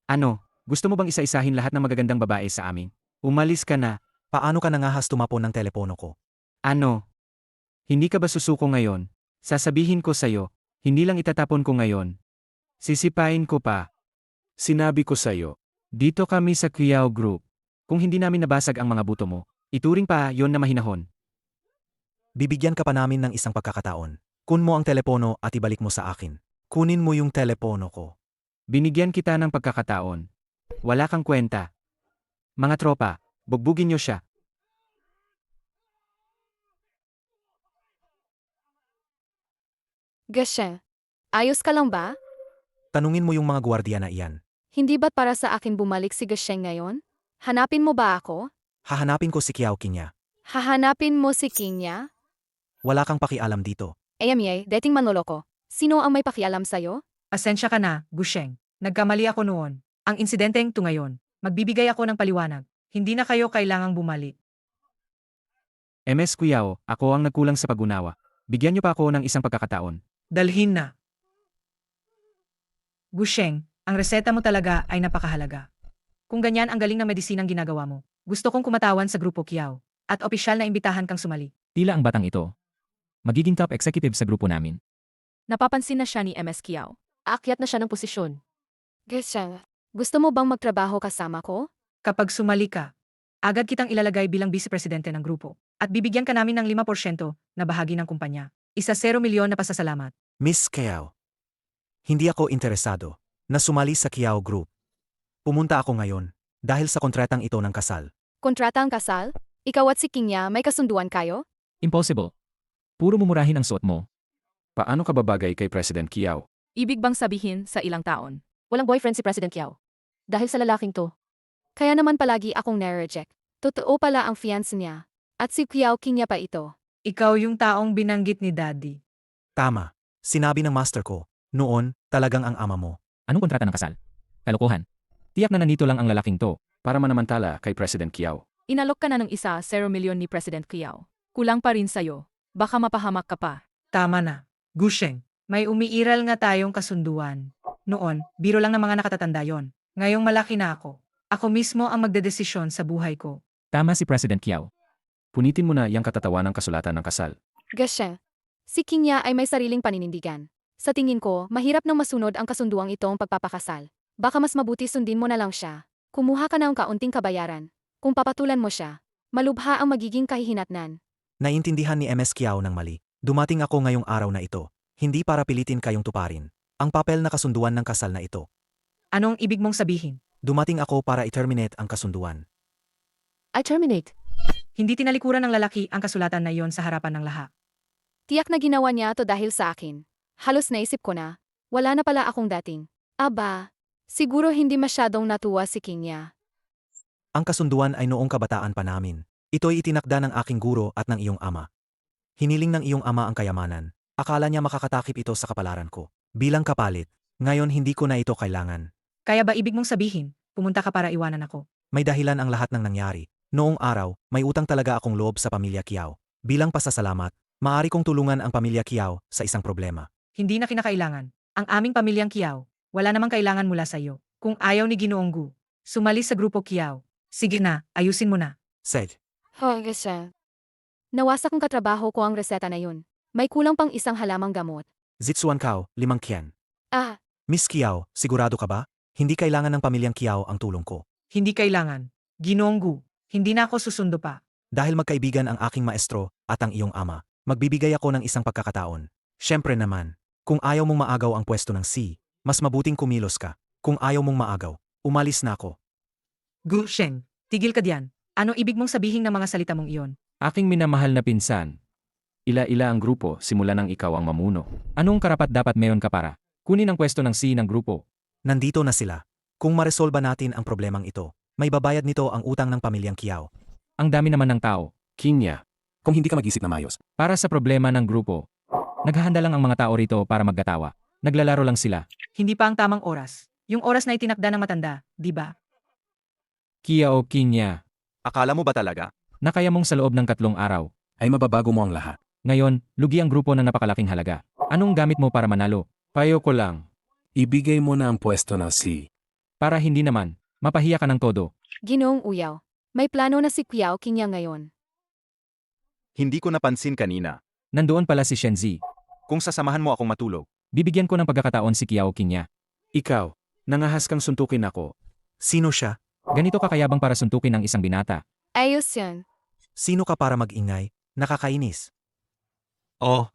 D: Ano, gusto mo bang isa-isahin lahat ng magagandang babae sa amin? Umalis ka na.
A: Paano ka nangahas tumapon ng telepono ko?
D: Ano? Hindi ka ba susuko ngayon? Sasabihin ko sa'yo, hindi lang itatapon ko ngayon. Sisipain ko pa.
H: Sinabi ko sa'yo.
D: Dito kami sa Kiao Group. Kung hindi namin nabasag ang mga buto mo, ituring pa yon na mahinahon.
A: Bibigyan ka pa namin ng isang pagkakataon. Kun mo ang telepono at ibalik mo sa akin. Kunin mo yung telepono ko.
D: Binigyan kita ng pagkakataon. Wala kang kwenta. Mga tropa, bugbugin niyo siya.
B: Gusheng, ayos ka lang ba?
A: Tanungin mo yung mga gwardiya na iyan.
B: Hindi ba't para sa akin bumalik si Gusheng ngayon? Hanapin mo ba ako?
A: Hahanapin ko si Kiao Kinya.
B: Hahanapin mo si Kingya?
A: Wala kang pakialam dito.
B: Ayamye, dating manloloko. Sino ang may pakialam sa'yo?
F: Pasensya ka na, Gusheng. Nagkamali ako noon. Ang insidenteng to ngayon. Magbibigay ako ng paliwanag. Hindi na kayo kailangang bumalik.
D: MS Kuyao, ako ang nagkulang sa pag-unawa. Bigyan niyo pa ako ng isang pagkakataon.
F: Dalhin na. Gusheng, ang reseta mo talaga ay napakahalaga. Kung ganyan ang galing ng medisinang ginagawa mo, gusto kong kumatawan sa Grupo Kiao at opisyal na imbitahan kang sumali.
E: Tila ang batang ito. Magiging top executive sa grupo namin.
K: Napapansin na siya ni MS Kiao. Aakyat na siya ng posisyon.
B: Gusheng, gusto mo bang magtrabaho kasama ko?
F: Kapag sumali ka, agad kitang ilalagay bilang vice-presidente ng grupo at bibigyan ka namin ng 5% na bahagi ng kumpanya. Isa 0 milyon na pasasalamat.
A: Miss Kiao. Hindi ako interesado na sumali sa Kiao Group. Pumunta ako ngayon dahil sa kontratang ito ng kasal.
B: Kontratang kasal? Ikaw at si Kingya may kasunduan kayo?
E: Impossible. Puro mumurahin ang suot mo.
H: Paano ka babagay kay President Kiao?
K: Ibig bang sabihin sa ilang taon?
L: Walang boyfriend si President Kiao. Dahil sa lalaking to.
B: Kaya naman palagi akong nare-reject. Totoo pala ang fiancé niya. At si Kiao Kingya pa ito.
F: Ikaw yung taong binanggit ni Daddy.
A: Tama. Sinabi ng master ko, noon, talagang ang ama mo.
E: Anong kontrata ng kasal? Kalokohan. Tiyak na nandito lang ang lalaking to.
H: Para manamantala kay President Kiao.
K: Inalok ka na ng isa 0 milyon ni President Kiao. Kulang pa rin sa'yo. Baka mapahamak ka pa.
F: Tama na. Gusheng, may umiiral nga tayong kasunduan. Noon, biro lang ng mga nakatatanda yon. Ngayong malaki na ako. Ako mismo ang magdedesisyon sa buhay ko.
E: Tama si President Kiao.
H: Punitin mo na yung katatawa ng kasulatan ng kasal.
B: Gusheng, si Kingya ay may sariling paninindigan. Sa tingin ko, mahirap nang masunod ang kasunduang itong pagpapakasal. Baka mas mabuti sundin mo na lang siya. Kumuha ka ng kaunting kabayaran. Kung papatulan mo siya, malubha ang magiging kahihinatnan.
A: Naintindihan ni MS Kiao ng mali. Dumating ako ngayong araw na ito. Hindi para pilitin kayong tuparin ang papel na kasunduan ng kasal na ito.
F: Anong ibig mong sabihin?
A: Dumating ako para i-terminate ang kasunduan.
L: I terminate.
F: Hindi tinalikuran ng lalaki ang kasulatan na iyon sa harapan ng lahat.
B: Tiyak na ginawa niya to dahil sa akin. Halos naisip ko na, wala na pala akong dating. Aba, siguro hindi masyadong natuwa si Kingya.
A: Ang kasunduan ay noong kabataan pa namin. Ito'y itinakda ng aking guro at ng iyong ama. Hiniling ng iyong ama ang kayamanan. Akala niya makakatakip ito sa kapalaran ko. Bilang kapalit, ngayon hindi ko na ito kailangan.
F: Kaya ba ibig mong sabihin, pumunta ka para iwanan ako?
A: May dahilan ang lahat ng nangyari. Noong araw, may utang talaga akong loob sa pamilya Kiao. Bilang pasasalamat, maaari kong tulungan ang pamilya Kiao sa isang problema.
F: Hindi na kinakailangan. Ang aming pamilyang Kiao, wala namang kailangan mula sa iyo. Kung ayaw ni Ginoong Gu, sumali sa Grupo Kiao. Sige na, ayusin mo na.
A: Said,
B: Hoy, Gusheng. Nawasak ang katrabaho ko ang reseta na yun. May kulang pang isang halamang gamot.
A: Zitsuan Kao, 5 Kian.
B: Ah,
A: Miss Kiao, sigurado ka ba? Hindi kailangan ng pamilyang Kiao ang tulong ko.
F: Hindi kailangan. Ginoong Gu, hindi na ako susundo pa.
A: Dahil magkaibigan ang aking maestro at ang iyong ama, magbibigay ako ng isang pagkakataon. Siyempre naman, kung ayaw mong maagaw ang pwesto ng C, mas mabuting kumilos ka. Kung ayaw mong maagaw, umalis na ako.
F: Gu Sheng, tigil ka diyan. Ano ibig mong sabihin ng mga salita mong iyon?
D: Aking minamahal na pinsan. Ila-ila ang grupo simula nang ikaw ang mamuno.
E: Anong karapat dapat meron ka para kunin ang pwesto ng C ng grupo?
A: Nandito na sila. Kung maresolba natin ang problemang ito, may babayad nito ang utang ng pamilyang Kiao.
E: Ang dami naman ng tao.
H: Kinya, kung hindi ka mag-isip na mayos.
E: Para sa problema ng grupo, naghahanda lang ang mga tao rito para maggatawa. Naglalaro lang sila.
F: Hindi pa ang tamang oras. Yung oras na itinakda ng matanda, di ba?
D: Kiao Kinya,
I: Akala mo ba talaga?
E: Na kaya mong sa loob ng 3 araw.
H: Ay mababago mo ang lahat.
E: Ngayon, lugi ang grupo ng napakalaking halaga. Anong gamit mo para manalo?
D: Payo ko lang,
H: Ibigay mo na ang pwesto na si.
E: Para hindi naman, mapahiya ka ng todo.
B: Ginoong Uyaw, may plano na si Qiao Qingya ngayon.
I: Hindi ko napansin kanina.
E: Nandoon pala si Shenzi.
I: Kung sasamahan mo akong matulog,
E: Bibigyan ko ng pagkakataon si Qiao Qingya.
D: ikaw, nangahas kang suntukin ako.
A: Sino siya?
E: Ganito kakayabang para suntukin ng isang binata.
B: Ayos yan.
A: Sino ka para mag-ingay? Nakakainis. Oh,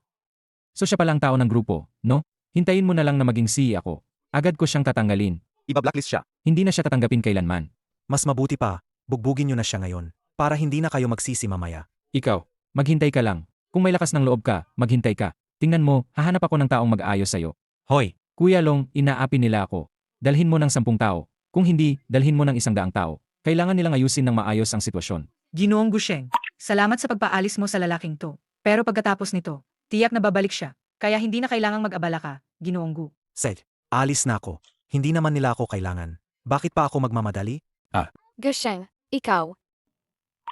E: So siya palang tao ng grupo, no? Hintayin mo na lang na maging CEO ako. Agad ko siyang tatanggalin.
I: iba-blacklist siya.
E: Hindi na siya tatanggapin kailanman.
A: mas mabuti pa, bugbugin niyo na siya ngayon. Para hindi na kayo magsisi mamaya.
E: Ikaw, maghintay ka lang. Kung may lakas ng loob ka, maghintay ka. Tingnan mo, hahanap ako ng taong mag-aayos sa'yo.
A: Hoy,
E: Kuya Long, inaapi nila ako. Dalhin mo ng 10 tao. Kung hindi, dalhin mo ng 100 tao. Kailangan nilang ayusin ng maayos ang sitwasyon.
F: Ginoong Gusheng, salamat sa pagpaalis mo sa lalaking to. Pero pagkatapos nito, tiyak na babalik siya. Kaya hindi na kailangang mag-abala ka, Ginoong Gu.
A: Seth, alis na ako. Hindi naman nila ako kailangan. Bakit pa ako magmamadali?
B: Gersheng, ikaw.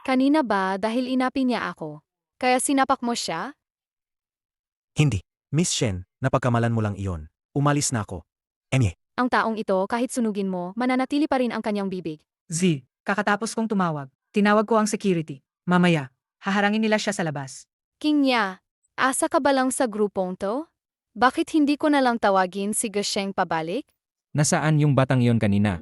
B: Kanina ba dahil inapi niya ako? Kaya sinapak mo siya?
A: Hindi. Miss Shen, napagkamalan mo lang iyon. Umalis na ako. Emye,
B: Ang taong ito kahit sunugin mo, mananatili pa rin ang kanyang bibig.
F: Z, kakatapos kong tumawag, tinawag ko ang security. Mamaya, haharangin nila siya sa labas.
B: Qingya, asa ka ba lang sa grupong to? Bakit hindi ko na lang tawagin si Gersheng pabalik?
E: Nasaan yung batang iyon kanina?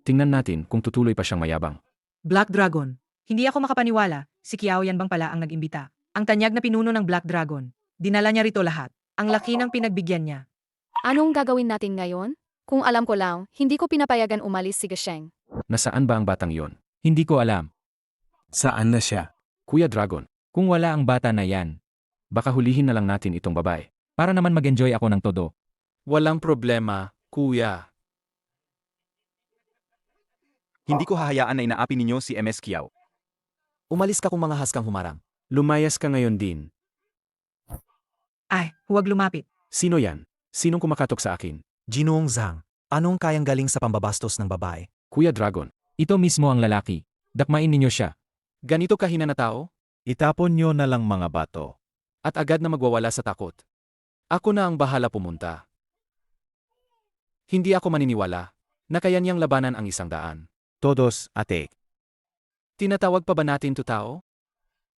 D: Tingnan natin kung tutuloy pa siyang mayabang.
F: Black Dragon, hindi ako makapaniwala, si Qiao yan bang pala ang nag-imbita. Ang tanyag na pinuno ng Black Dragon. Dinala niya rito lahat. Ang laki ng pinagbigyan niya.
B: Anong gagawin natin ngayon? Kung alam ko lang, hindi ko pinapayagan umalis si Gersheng.
D: Nasaan ba ang batang iyon?
E: Hindi ko alam.
H: Saan na siya?
D: Kuya Dragon,
E: Kung wala ang bata na yan,
D: baka hulihin na lang natin itong babae.
E: para naman mag-enjoy ako ng todo.
C: Walang problema, kuya.
I: Hindi ko hahayaan na inaapi ninyo si MS Qiao.
G: Umalis ka kung mga haskang humarang.
D: Lumayas ka ngayon din.
F: Ay, huwag lumapit.
D: Sino yan? Sinong kumakatok sa akin?
A: Ginoong Zhang, anong kayang galing sa pambabastos ng babae?
D: Kuya Dragon,
E: Ito mismo ang lalaki. Dakmain ninyo siya.
C: Ganito kahina na tao?
I: Itapon nyo na lang mga bato.
C: At agad na magwawala sa takot. Ako na ang bahala pumunta. Hindi ako maniniwala na kaya niyang labanan ang 100.
I: Todos, ate.
C: Tinatawag pa ba natin to tao?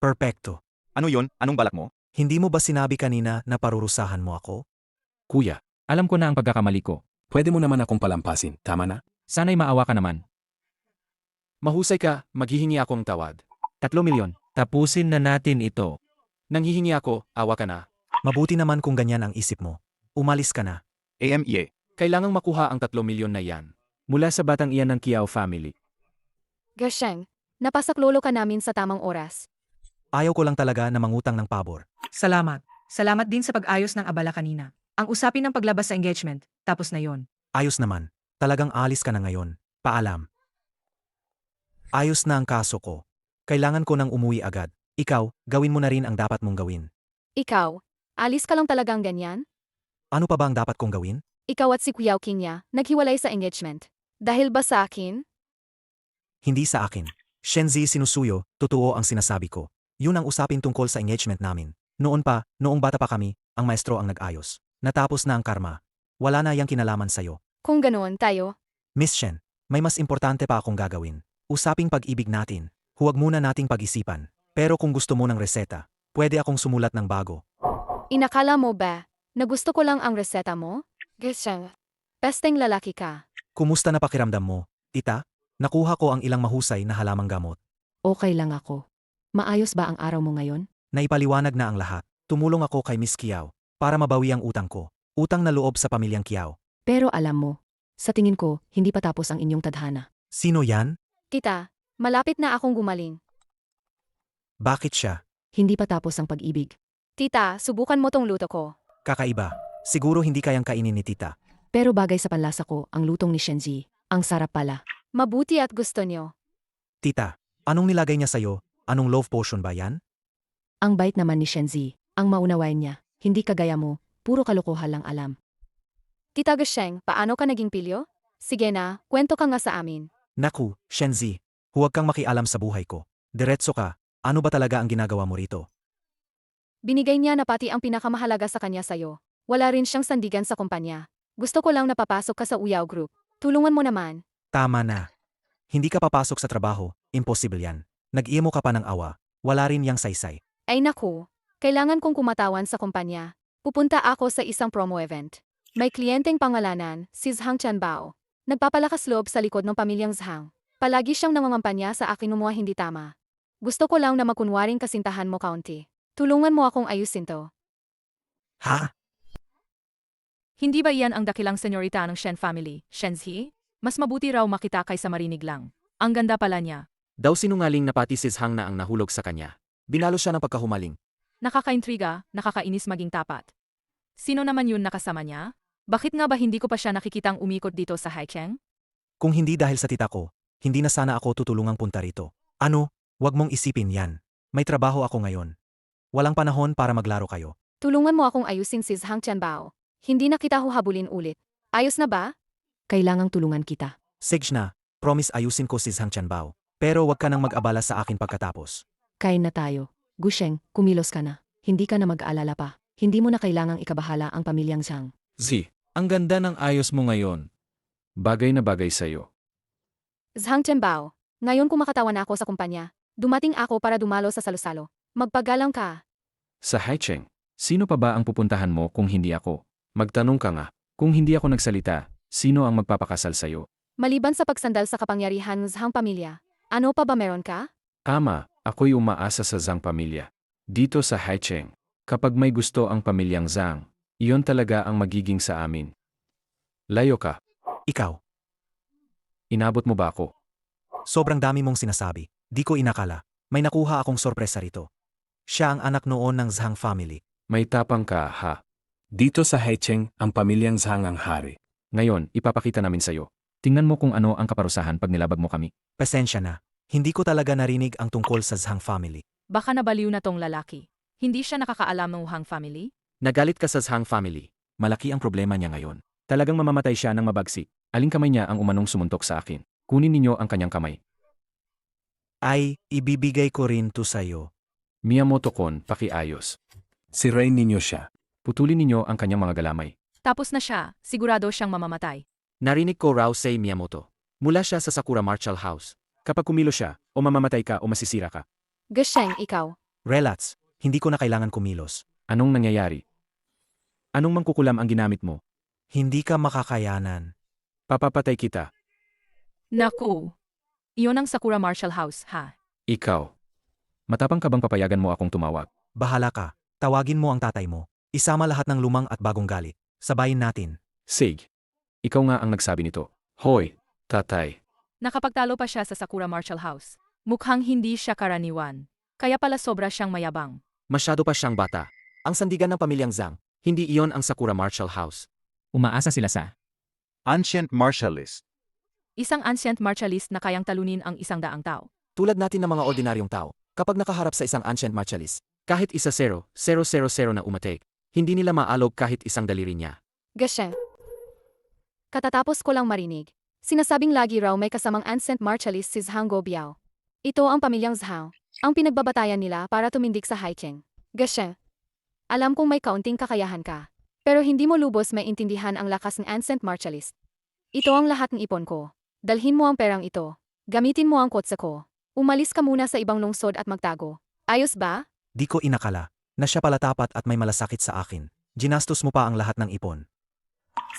A: Perpekto.
I: Ano yon? Anong balak mo?
A: Hindi mo ba sinabi kanina na parurusahan mo ako?
D: kuya,
E: Alam ko na ang pagkakamali ko.
H: Pwede mo naman akong palampasin, tama na?
E: Sana'y maawa ka naman.
C: Mahusay ka, maghihingi akong tawad.
E: 3 milyon. Tapusin na natin ito.
C: Nanghihingi ako, awa ka na.
A: Mabuti naman kung ganyan ang isip mo. Umalis ka na.
I: AMEA.
C: Kailangang makuha ang 3 milyon na yan.
D: mula sa batang iyan ng Qiao family.
B: Gersheng, napasaklolo ka namin sa tamang oras.
A: Ayaw ko lang talaga na mangutang ng pabor.
F: Salamat. Salamat din sa pag-ayos ng abala kanina. Ang usapin ng paglabas sa engagement, tapos na yon.
A: Ayos naman. Talagang alis ka na ngayon. Paalam. Ayos na ang kaso ko. Kailangan ko nang umuwi agad. Ikaw, gawin mo na rin ang dapat mong gawin.
B: Ikaw, alis ka lang talagang ganyan?
A: Ano pa ba ang dapat kong gawin?
B: Ikaw at si Qiao Qingya, naghiwalay sa engagement. Dahil ba sa akin?
A: Hindi sa akin. Shenzi sinusuyo, totoo ang sinasabi ko. Yun ang usapin tungkol sa engagement namin. Noon pa, noong bata pa kami, ang maestro ang nag-ayos. Natapos na ang karma. Wala na yang kinalaman sa'yo.
B: Kung ganoon tayo,
A: Miss Shen, may mas importante pa akong gagawin. Usaping pag-ibig natin. Huwag muna nating pag-isipan. Pero kung gusto mo ng reseta, pwede akong sumulat ng bago.
B: inakala mo ba na gusto ko lang ang reseta mo? Gersheng, pesteng lalaki ka.
A: Kumusta na pakiramdam mo, tita? Nakuha ko ang ilang mahusay na halamang gamot.
L: Okay lang ako. Maayos ba ang araw mo ngayon?
A: Naipaliwanag na ang lahat. Tumulong ako kay Miss Qiao para mabawi ang utang ko. Utang na loob sa pamilyang Qiao.
L: Pero alam mo, sa tingin ko, hindi pa tapos ang inyong tadhana.
A: Sino yan?
B: Tita, malapit na akong gumaling.
A: Bakit siya?
L: Hindi pa tapos ang pag-ibig.
B: Tita, subukan mo tong luto ko.
A: Kakaiba. Siguro hindi kayang kainin ni tita.
L: Pero bagay sa panlasa ko, ang lutong ni Shenzi. Ang sarap pala.
B: Mabuti at gusto nyo.
A: Tita, anong nilagay niya sa'yo? Anong love potion ba yan?
L: Ang bait naman ni Shenzi. Ang maunawain niya. Hindi kagaya mo, puro kalokohan lang alam.
B: Tita Gersheng, paano ka naging pilyo? Sige na, kwento ka nga sa amin.
A: Naku, Shenzi. Huwag kang makialam sa buhay ko. Diretso ka. Ano ba talaga ang ginagawa mo rito?
B: Binigay niya na pati ang pinakamahalaga sa kanya sayo. Wala rin siyang sandigan sa kumpanya. Gusto ko lang napapasok ka sa Uyao Group. Tulungan mo naman.
A: Tama na. Hindi ka papasok sa trabaho, imposible yan. Nag-iimo ka pa ng awa, wala rin yang saysay.
B: Ay naku, kailangan kong kumatawan sa kumpanya. Pupunta ako sa isang promo event. May kliyenteng pangalanan, si Zhang Chanbao. Nagpapalakas loob sa likod ng pamilyang Zhang. Palagi siyang nangangampanya sa akin numuha hindi tama. Gusto ko lang na makunwaring kasintahan mo kaunti. Tulungan mo akong ayusin to.
A: Ha?
M: Hindi ba iyan ang dakilang senyorita ng Shen family, Shenzi? Mas mabuti raw makita kaysa marinig lang. Ang ganda pala niya.
G: Daw sinungaling na pati si Zhang na ang nahulog sa kanya. Binalo siya ng pagkahumaling.
M: Nakakaintriga, nakakainis maging tapat. Sino naman yun nakasama niya? Bakit nga ba hindi ko pa siya nakikitang umikot dito sa Haicheng?
A: Kung hindi dahil sa tita ko, hindi na sana ako tutulungang punta rito. Ano? Wag mong isipin yan. May trabaho ako ngayon. Walang panahon para maglaro kayo.
B: Tulungan mo akong ayusin si Zhang Chanbao. Hindi na kita huhabulin ulit. Ayos na ba?
L: Kailangang tulungan kita.
A: Sige na, promise ayusin ko si Zhang Chanbao. Pero wag ka nang mag-abala sa akin pagkatapos.
L: Kain na tayo. Gusheng, kumilos ka na. Hindi ka na mag-aalala pa. Hindi mo na kailangang ikabahala ang pamilyang Zhang.
C: Z, ang ganda ng ayos mo ngayon. Bagay na bagay sa'yo.
B: Zhang Chanbao, ngayon kumakatawan ako sa kumpanya. Dumating ako para dumalo sa salusalo. Magpagalang ka.
C: Sa Haicheng, sino pa ba ang pupuntahan mo kung hindi ako? Magtanong ka nga, kung hindi ako nagsalita, sino ang magpapakasal sa'yo?
B: Maliban sa pagsandal sa kapangyarihan ng Zhang pamilya, ano pa ba meron ka?
C: Ama, ako'y umaasa sa Zhang pamilya. Dito sa Haicheng, kapag may gusto ang pamilyang Zhang, iyon talaga ang magiging sa amin. Layo ka.
A: Ikaw,
C: Inabot mo ba ako?
A: sobrang dami mong sinasabi. Di ko inakala. May nakuha akong sorpresa rito. Siya ang anak noon ng Zhang family.
C: May tapang ka, ha?
H: Dito sa Haicheng, ang pamilyang Zhang ang hari.
C: Ngayon, ipapakita namin sa'yo. Tingnan mo kung ano ang kaparusahan pag nilabag mo kami.
A: Pasensya na. Hindi ko talaga narinig ang tungkol sa Zhang family.
M: Baka nabaliw na tong lalaki. Hindi siya nakakaalam ng Hang family?
G: Nagalit ka sa Zhang family.
A: Malaki ang problema niya ngayon.
C: Talagang mamamatay siya ng mabagsik. Aling kamay niya ang umanong sumuntok sa akin. Kunin ninyo ang kanyang kamay.
A: Ay, ibibigay ko rin to sa'yo.
C: Miyamoto-kon, pakiayos.
H: Sirain ninyo siya.
C: Putulin ninyo ang kanyang mga galamay.
M: Tapos na siya, sigurado siyang mamamatay.
G: Narinig ko raw say Miyamoto. Mula siya sa Sakura Martial House.
C: Kapag kumilo siya, o mamamatay ka o masisira ka.
B: Gusheng, ikaw.
A: Relats, hindi ko na kailangan kumilos.
C: Anong nangyayari? Anong mangkukulam ang ginamit mo?
A: Hindi ka makakayanan.
C: Papapatay kita.
M: Naku! Iyon ang Sakura Martial House, ha?
C: Ikaw. Matapang ka bang papayagan mo akong tumawag?
A: Bahala ka. Tawagin mo ang tatay mo. Isama lahat ng lumang at bagong galit. Sabayin natin.
C: Sig. Ikaw nga ang nagsabi nito. Hoy, tatay.
M: Nakapagtalo pa siya sa Sakura Martial House. Mukhang hindi siya karaniwan. Kaya pala sobra siyang mayabang.
G: Masyado pa siyang bata. Ang sandigan ng pamilyang Zhang, hindi iyon ang Sakura Martial House.
E: Umaasa sila sa
I: Ancient Martialist.
M: Isang ancient martialist na kayang talunin ang 100 tao.
G: Tulad natin ng mga ordinaryong tao, kapag nakaharap sa isang ancient martialist, kahit 1-0, 0-0-0 na umatake, hindi nila maalog kahit isang daliri niya.
B: Gusheng. Katatapos ko lang marinig. Sinasabing lagi raw may kasamang ancient martialist si Zhang Gobiao. Ito ang pamilyang Zhang, ang pinagbabatayan nila para tumindig sa Haicheng. Gusheng. Alam kong may kaunting kakayahan ka, pero hindi mo lubos may intindihan ang lakas ng ancient martialist. Ito ang lahat ng ipon ko. Dalhin mo ang perang ito. Gamitin mo ang kotse ko. Umalis ka muna sa ibang lungsod at magtago. Ayos ba?
A: Di ko inakala na siya pala tapat at may malasakit sa akin. Ginastos mo pa ang lahat ng ipon.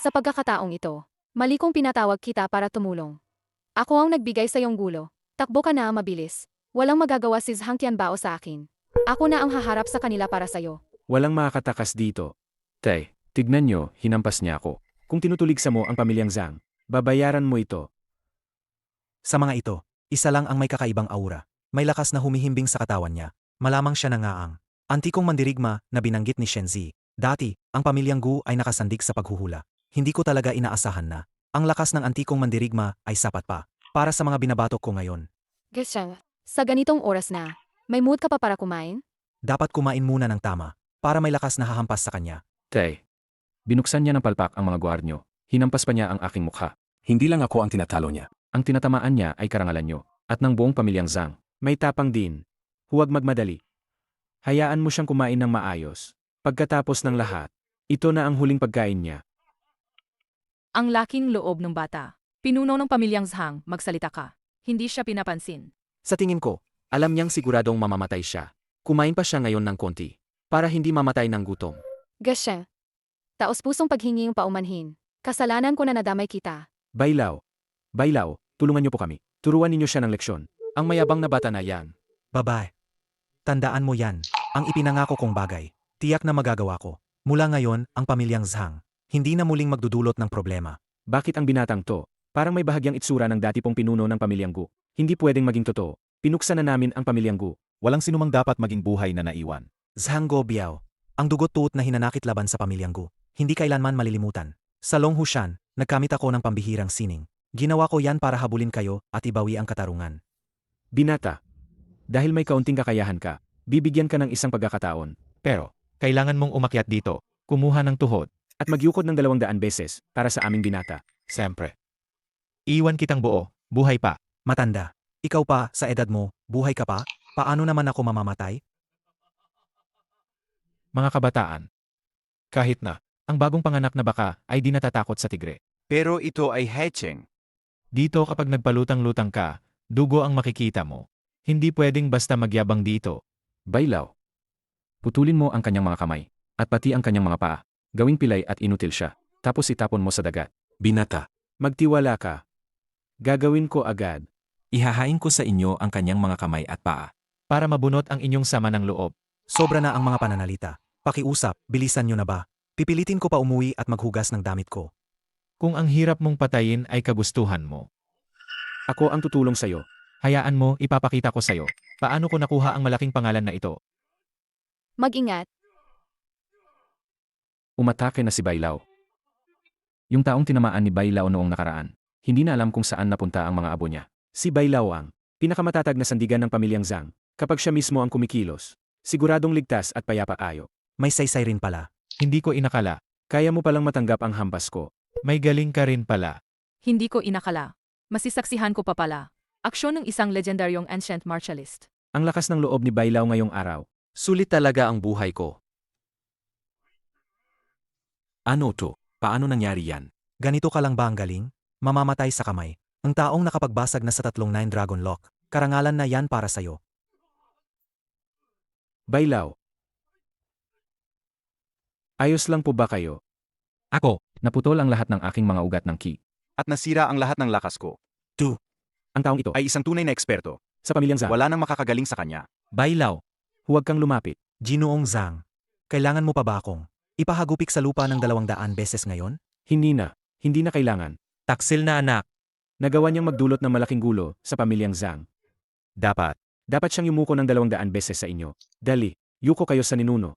B: Sa pagkakataong ito, mali kong pinatawag kita para tumulong. Ako ang nagbigay sa iyong gulo. Takbo ka na mabilis. Walang magagawa si Zhang Tianbao sa akin. Ako na ang haharap sa kanila para sa'yo.
C: Walang makakatakas dito. Tay, tignan nyo, hinampas niya ako. Kung tinutuligsa mo ang pamilyang Zhang, babayaran mo ito.
A: Sa mga ito, isa lang ang may kakaibang aura. May lakas na humihimbing sa katawan niya. Malamang siya na nga ang antikong mandirigma na binanggit ni Shenzi. Dati, ang pamilyang Gu ay nakasandig sa paghuhula. Hindi ko talaga inaasahan na ang lakas ng antikong mandirigma ay sapat pa para sa mga binabatok ko ngayon.
B: Gusheng, sa ganitong oras na, may mood ka pa para kumain?
A: Dapat kumain muna ng tama para may lakas na hahampas sa kanya.
C: Tay, binuksan niya ng palpak ang mga gwarnyo. Hinampas pa niya ang aking mukha.
H: Hindi lang ako ang tinatalo niya.
C: Ang tinatamaan niya ay karangalan nyo, at ng buong pamilyang Zhang. May tapang din. Huwag magmadali. Hayaan mo siyang kumain ng maayos. Pagkatapos ng lahat, Ito na ang huling pagkain niya.
M: Ang laking loob ng bata. Pinuno ng pamilyang Zhang, magsalita ka. Hindi siya pinapansin.
G: Sa tingin ko, alam niyang siguradong mamamatay siya. Kumain pa siya ngayon ng konti. Para hindi mamatay ng gutom.
B: Gasheng. Taos-pusong paghingi yung paumanhin. Kasalanan ko na nadamay kita.
C: Bailaw. Bailaw, tulungan niyo po kami. Turuan ninyo siya ng leksyon. Ang mayabang na bata na yan.
A: Babae. Tandaan mo yan. Ang ipinangako kong bagay. Tiyak na magagawa ko. Mula ngayon, ang pamilyang Zhang, hindi na muling magdudulot ng problema.
C: Bakit ang binatang to? Parang may bahagyang itsura ng dati pong pinuno ng pamilyang Gu. Hindi pwedeng maging totoo. Pinuksa na namin ang pamilyang Gu.
E: Walang sinumang dapat maging buhay na naiwan.
A: Zhang Gobiao, ang dugot-tuot na hinanakit laban sa pamilyang Gu, hindi kailanman malilimutan. Sa Long Hushan, nagkamit ako ng pambihirang sining. Ginawa ko yan para habulin kayo at ibawi ang katarungan.
C: Binata. Dahil may kaunting kakayahan ka, bibigyan ka ng isang pagkakataon.
E: Pero, kailangan mong umakyat dito, kumuha ng tuhod,
C: at magyukod ng 200 beses para sa aming binata.
E: siyempre. Iwan kitang buo, buhay pa.
A: Matanda, ikaw pa, sa edad mo, buhay ka pa? Paano naman ako mamamatay?
E: Mga kabataan. Kahit na, ang bagong panganak na baka ay di natatakot sa tigre.
I: Pero ito ay Hecheng.
E: Dito kapag nagpalutang-lutang ka, dugo ang makikita mo. Hindi pwedeng basta magyabang dito.
C: Bailaw. Putulin mo ang kanyang mga kamay, at pati ang kanyang mga paa. Gawing pilay at inutil siya, tapos itapon mo sa dagat.
H: Binata.
C: Magtiwala ka. Gagawin ko agad.
E: Ihahain ko sa inyo ang kanyang mga kamay at paa. Para mabunot ang inyong sama ng loob.
A: Sobra na ang mga pananalita. Pakiusap, bilisan nyo na ba? Pipilitin ko pa umuwi at maghugas ng damit ko.
E: Kung ang hirap mong patayin ay kagustuhan mo,
C: Ako ang tutulong sa'yo.
E: hayaan mo ipapakita ko sa'yo paano ko nakuha ang malaking pangalan na ito.
B: Mag-ingat.
C: Umatake na si Bailaw. Yung taong tinamaan ni Bailaw noong nakaraan, hindi na alam kung saan napunta ang mga abo niya. Si Bailaw ang pinakamatatag na sandigan ng pamilyang Zhang. Kapag siya mismo ang kumikilos, siguradong ligtas at payapa ayo.
A: May saysay rin pala.
E: Hindi ko inakala.
C: Kaya mo palang matanggap ang hampas ko.
E: May galing ka rin pala.
M: Hindi ko inakala. Masisaksihan ko pa pala. Aksyon ng isang legendaryong ancient martialist.
C: Ang lakas ng loob ni Bailaw ngayong araw.
G: Sulit talaga ang buhay ko.
A: Ano to? Paano nangyari yan? Ganito ka lang ba ang galing? Mamamatay sa kamay. Ang taong nakapagbasag na sa 39 Dragon Lock. Karangalan na yan para sa'yo.
C: Bailaw. Ayos lang po ba kayo?
E: Ako,
C: Naputol ang lahat ng aking mga ugat ng ki.
I: At nasira ang lahat ng lakas ko.
C: Ang taong ito
I: Ay isang tunay na eksperto.
C: sa pamilyang Zhang.
I: Wala nang makakagaling sa kanya.
E: Bailaw.
C: Huwag kang lumapit.
A: Ginoong Zhang, kailangan mo pa ba akong ipahagupik sa lupa ng 200 beses ngayon?
C: Hindi na. Hindi na kailangan.
E: Taksil na anak.
C: Nagawa niyang magdulot ng malaking gulo sa pamilyang Zhang.
E: Dapat.
C: Dapat siyang yumuko ng 200 beses sa inyo. Dali, yuko kayo sa ninuno.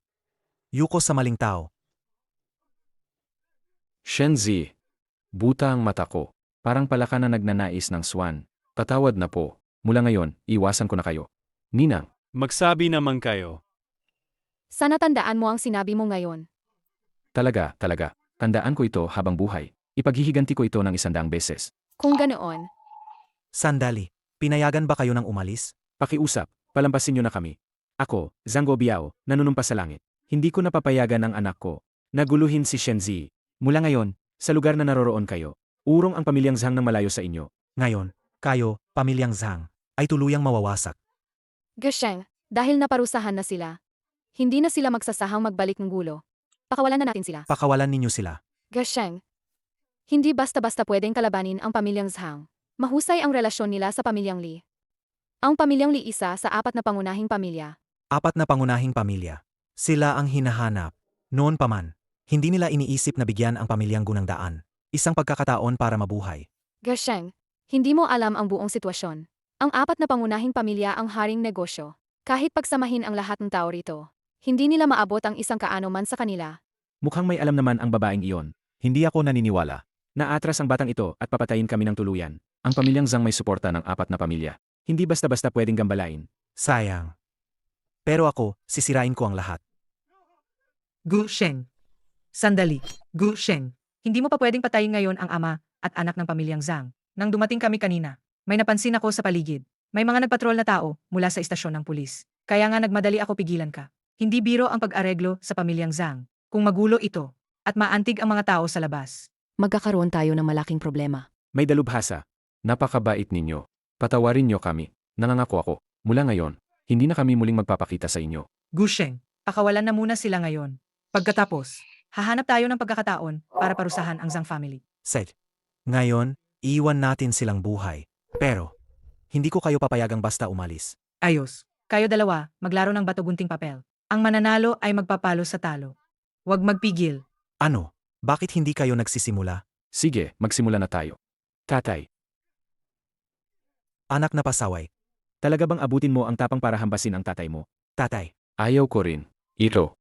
A: Yuko sa maling tao.
C: Shenzi. Buta ang mata ko. Parang palaka na nagnanais ng swan. Patawad na po. Mula ngayon, iwasan ko na kayo. Ninang.
N: Magsabi naman kayo.
B: Sana tandaan mo ang sinabi mo ngayon.
C: Talaga. Tandaan ko ito habang buhay. Ipaghihiganti ko ito ng 100 beses.
B: Kung ganoon,
A: Sandali, pinayagan ba kayo ng umalis?
C: Pakiusap, palampasin niyo na kami. Ako, Zhang Gobiao, nanunumpa sa langit. Hindi ko napapayagan ang anak ko. Naguluhin si Shenzi. Mula ngayon, sa lugar na naroroon kayo, urong ang pamilyang Zhang ng malayo sa inyo.
A: Ngayon, kayo, pamilyang Zhang, ay tuluyang mawawasak.
B: Gasheng, dahil naparusahan na sila. Hindi na sila magsasahang magbalik ng gulo. Pakawalan na natin sila.
A: Pakawalan ninyo sila.
B: Gasheng, hindi basta-basta pwedeng kalabanin ang pamilyang Zhang. Mahusay ang relasyon nila sa pamilyang Li. Ang pamilyang Li isa sa 4 na pangunahing pamilya.
A: 4 na pangunahing pamilya. Sila ang hinahanap. Noon pa man, hindi nila iniisip na bigyan ang pamilyang Gu ng daan. Isang pagkakataon para mabuhay.
B: Gasheng, hindi mo alam ang buong sitwasyon. Ang 4 na pangunahing pamilya ang haring negosyo. Kahit pagsamahin ang lahat ng tao rito, hindi nila maabot ang isang kaano man sa kanila.
C: Mukhang may alam naman ang babaeng iyon.
E: Hindi ako naniniwala.
C: Naatras ang batang ito at papatayin kami ng tuluyan. Ang pamilyang Zhang may suporta ng 4 na pamilya. Hindi basta-basta pwedeng gambalain.
A: Sayang. Pero ako, sisirain ko ang lahat.
F: Gu Sheng. Sandali. Gu Sheng. Hindi mo pa pwedeng patayin ngayon ang ama at anak ng pamilyang Zhang. Nang dumating kami kanina, may napansin ako sa paligid. May mga nagpatrol na tao mula sa istasyon ng pulis. Kaya nga nagmadali ako pigilan ka. Hindi biro ang pag-areglo sa pamilyang Zhang. Kung magulo ito, at maantig ang mga tao sa labas.
L: Magkakaroon tayo ng malaking problema.
C: May dalubhasa. Napakabait ninyo. Patawarin niyo kami. Nangangako ako. Mula ngayon, hindi na kami muling magpapakita sa inyo.
F: Gusheng, pakawalan na muna sila ngayon. Pagkatapos, hahanap tayo ng pagkakataon para parusahan ang Zhang family.
A: Seth, ngayon, iwan natin silang buhay. Pero, hindi ko kayo papayagang basta umalis.
F: Ayos, kayo dalawa, maglaro ng bato-gunting papel. Ang mananalo ay magpapalo sa talo. Huwag magpigil.
A: Ano? Bakit hindi kayo nagsisimula?
C: Sige, magsimula na tayo. Tatay,
A: Anak na pasaway.
C: talaga bang abutin mo ang tapang para hambasin ang tatay mo?
A: Tatay,
C: Ayaw ko rin. Ito.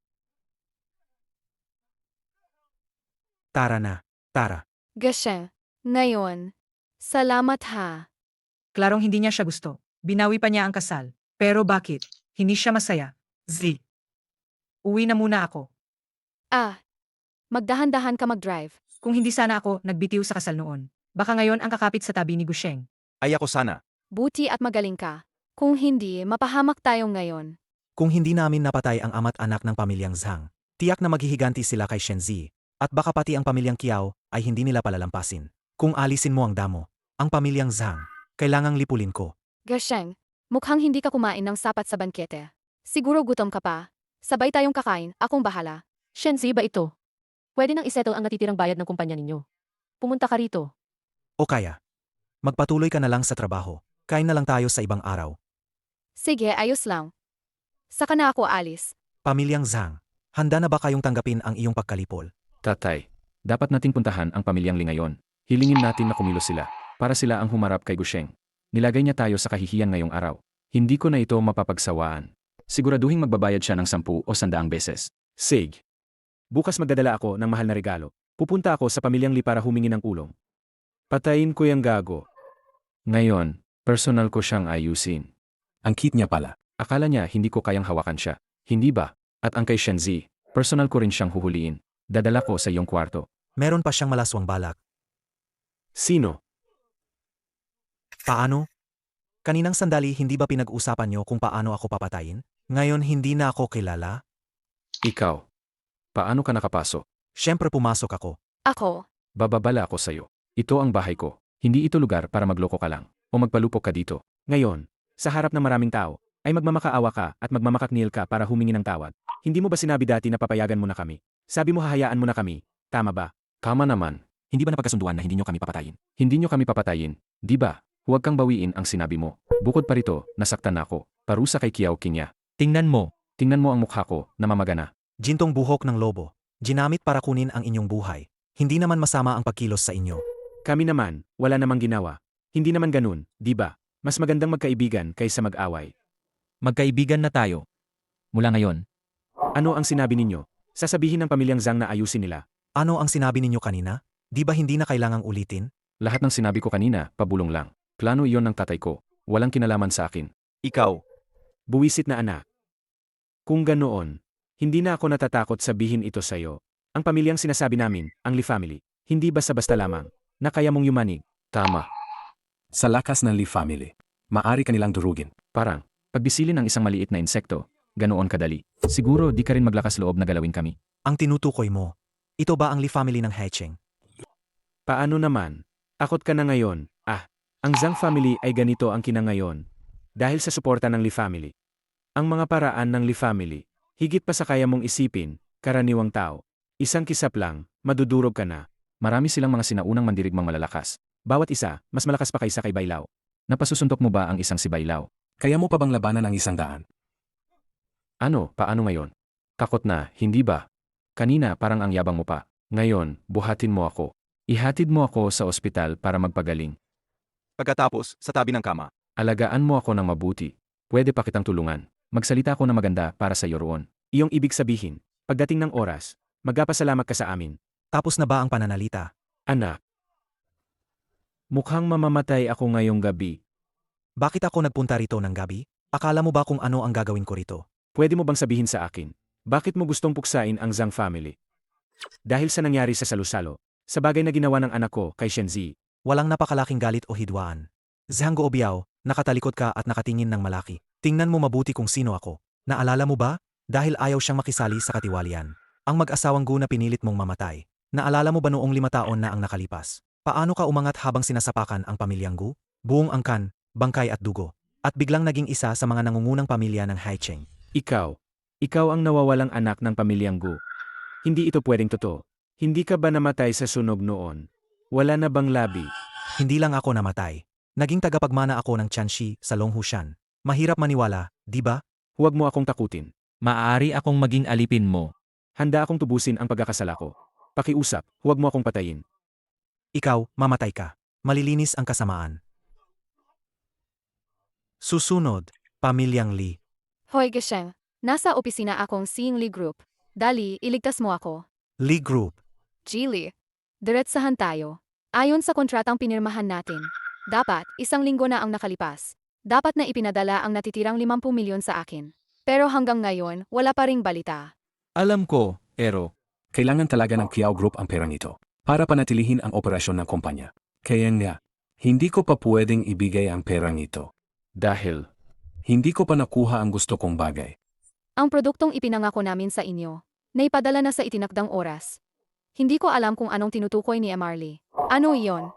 A: tara na. Tara.
B: Gusheng, ngayon. Salamat ha.
F: Klarong hindi niya siya gusto. Binawi pa niya ang kasal. Pero bakit? Hindi siya masaya. Z. Uwi na muna ako.
B: Magdahan-dahan ka mag-drive.
F: Kung hindi sana ako nagbitiw sa kasal noon, baka ngayon ang kakapit sa tabi ni Gusheng.
I: Ay ako sana.
B: Buti at magaling ka. Kung hindi, mapahamak tayo ngayon.
A: Kung hindi namin napatay ang ama't anak ng pamilyang Zhang, tiyak na maghihiganti sila kay Shenzi. At baka pati ang pamilyang Kiao ay hindi nila palalampasin. Kung alisin mo ang damo, ang pamilyang Zhang, kailangang lipulin ko.
B: Gusheng, mukhang hindi ka kumain ng sapat sa bankete. Siguro gutom ka pa. Sabay tayong kakain, akong bahala.
L: Shenzi ba ito? Pwede nang isettle ang natitirang bayad ng kumpanya ninyo. Pumunta ka rito.
A: O kaya, magpatuloy ka na lang sa trabaho. Kain na lang tayo sa ibang araw.
B: Sige, ayos lang. Saka na ako alis.
A: Pamilyang Zhang, handa na ba kayong tanggapin ang iyong pagkalipol?
C: Tatay, dapat nating puntahan ang pamilyang Li ngayon. Hilingin natin na kumilos sila, para sila ang humarap kay Gusheng. Nilagay niya tayo sa kahihiyan ngayong araw. Hindi ko na ito mapapagsawaan. Siguraduhing magbabayad siya ng 10 o 100 beses. Sig. Bukas magdadala ako ng mahal na regalo. Pupunta ako sa pamilyang Li para humingi ng ulong. Patayin ko yung gago. Ngayon, personal ko siyang ayusin.
H: Ang cute niya pala.
C: Akala niya hindi ko kayang hawakan siya. Hindi ba? At ang kay Shenzi, personal ko rin siyang huhuliin. Dadala ko sa iyong kwarto.
A: Meron pa siyang malaswang balak.
C: Sino?
A: Paano? Kaninang sandali hindi ba pinag-usapan niyo kung paano ako papatayin? Ngayon hindi na ako kilala?
C: Ikaw. Paano ka nakapasok?
A: Siyempre pumasok ako.
B: Ako.
C: Bababala ako sa'yo. Ito ang bahay ko. Hindi ito lugar para magloko ka lang. O magpalupok ka dito. Ngayon, sa harap ng maraming tao, ay magmamakaawa ka at magmamakaknil ka para humingi ng tawad. Hindi mo ba sinabi dati na papayagan mo na kami? Sabi mo hahayaan mo na kami. Tama ba? Tama naman. Hindi ba napagkasunduan na hindi nyo kami papatayin? Hindi nyo kami papatayin. Di ba? Huwag kang bawiin ang sinabi mo. Bukod pa rito, nasaktan ako. Parusa kay Kiao Kinya.
J: Tingnan mo.
C: Tingnan mo ang mukha ko, namamagana.
A: Gintong buhok ng lobo. Ginamit para kunin ang inyong buhay. Hindi naman masama ang pagkilos sa inyo.
C: Kami naman, wala namang ginawa. Hindi naman ganun, di ba? Mas magandang magkaibigan kaysa mag-away.
J: Magkaibigan na tayo. Mula ngayon.
C: Ano ang sinabi ninyo? Sasabihin ng pamilyang Zhang na ayusin nila.
A: Ano ang sinabi ninyo kanina? Di ba hindi na kailangang ulitin?
C: Lahat ng sinabi ko kanina, pabulong lang. Plano iyon ng tatay ko. Walang kinalaman sa akin.
I: Ikaw.
C: Buwisit na anak. Kung ganoon, hindi na ako natatakot sabihin ito sa'yo. Ang pamilyang sinasabi namin, ang Li family, hindi basta-basta lamang, na kaya mong yumanig. Tama.
H: Sa lakas ng Li family, maari kanilang durugin.
C: Parang, pagbisilin ng isang maliit na insekto, ganoon kadali. Siguro di ka rin maglakas loob na galawin kami.
A: Ang tinutukoy mo, ito ba ang Li family ng Hecheng?
C: Paano naman? Akot ka na ngayon. Ang Zhang family ay ganito ang kinangayon. Dahil sa suporta ng Li family. Ang mga paraan ng Li family, higit pa sa kaya mong isipin, karaniwang tao. Isang kisap lang, madudurog ka na. Marami silang mga sinaunang mandirigmang malalakas. Bawat isa, mas malakas pa kaysa kay Bailao. Napasusuntok mo ba ang isang si Bailao?
H: Kaya mo pa bang labanan ang 100?
C: Ano, paano ngayon? Takot na, hindi ba? Kanina parang ang yabang mo pa. Ngayon, buhatin mo ako. Ihatid mo ako sa ospital para magpagaling.
I: Pagkatapos, sa tabi ng kama.
C: Alagaan mo ako ng mabuti. Pwede pa kitang tulungan. Magsalita ako na maganda para sa iyo roon. Iyong ibig sabihin, pagdating ng oras, magpapasalamat ka sa amin.
A: Tapos na ba ang pananalita?
C: Anak. Mukhang mamamatay ako ngayong gabi.
A: Bakit ako nagpunta rito ng gabi? Akala mo ba kung ano ang gagawin ko rito?
C: Pwede mo bang sabihin sa akin, bakit mo gustong puksain ang Zhang family? Dahil sa nangyari sa salusalo, sa bagay na ginawa ng anak ko kay Shenzi.
A: Walang napakalaking galit o hidwaan. Zhang Guobiao, nakatalikod ka at nakatingin ng malaki. Tingnan mo mabuti kung sino ako. Naalala mo ba? Dahil ayaw siyang makisali sa katiwalian. Ang mag-asawang Gu na pinilit mong mamatay. Naalala mo ba noong 5 taon na ang nakalipas? Paano ka umangat habang sinasapakan ang pamilyang Gu? Buong angkan, bangkay at dugo. At biglang naging isa sa mga nangungunang pamilya ng Haicheng.
C: Ikaw ang nawawalang anak ng pamilyang Gu. Hindi ito pwedeng totoo. Hindi ka ba namatay sa sunog noon? Wala na bang labi?
A: Hindi lang ako namatay. Naging tagapagmana ako ng Tianxi sa Longhushan. Mahirap maniwala, di ba?
C: Huwag mo akong takutin.
E: Maaari akong maging alipin mo.
C: Handa akong tubusin ang pagkakasala ko. Pakiusap, huwag mo akong patayin.
A: Ikaw, mamatay ka. Malilinis ang kasamaan. Susunod, Pamilyang Li.
B: Hoy Gesheng, nasa opisina akong Seeing Lee Group. Dali, iligtas mo ako.
A: Li Group.
B: Geely. Diretsahan tayo. Ayon sa kontratang pinirmahan natin, dapat 1 linggo na ang nakalipas. Dapat na ipinadala ang natitirang 50 milyon sa akin. Pero hanggang ngayon, wala pa ring balita.
E: Alam ko, Ero.
H: Kailangan talaga ng Kiao Group ang perang ito para panatilihin ang operasyon ng kumpanya. Kaya nga, hindi ko pa pwedeng ibigay ang perang ito.
C: Dahil,
H: Hindi ko pa nakuha ang gusto kong bagay.
B: Ang produktong ipinangako namin sa inyo, naipadala na sa itinakdang oras. Hindi ko alam kung anong tinutukoy ni Emarly. Ano iyon?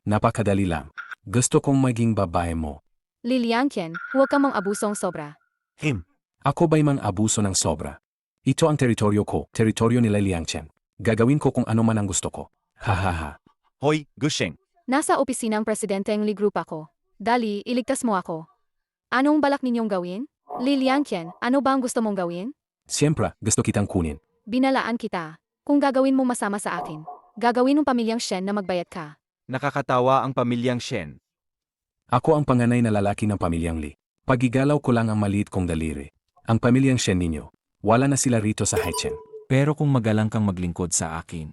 H: Napakadali lang. Gusto kong maging babae mo.
B: Liliangkin, huwag ka mang abusong sobra.
H: Ako ba'y mang abuso ng sobra? Ito ang teritoryo ko, teritoryo ni Liangchen. Gagawin ko kung ano man ang gusto ko. Hahaha.
I: Hoy, Gusheng.
B: Nasa opisinang presidenteng Lee Group ako. Dali, iligtas mo ako. Anong balak ninyong gawin? Liliangkin, ano ba ang gusto mong gawin?
H: Siyempre, gusto kitang kunin.
B: Binalaan kita. Kung gagawin mo masama sa akin, gagawin ng pamilyang Shen na magbayad ka.
I: Nakakatawa ang pamilyang Shen.
H: Ako ang panganay na lalaki ng pamilyang Li. Pagigalaw ko lang ang maliit kong daliri. Ang pamilyang Shen ninyo, wala na sila rito sa Haicheng.
E: Pero kung magalang kang maglingkod sa akin.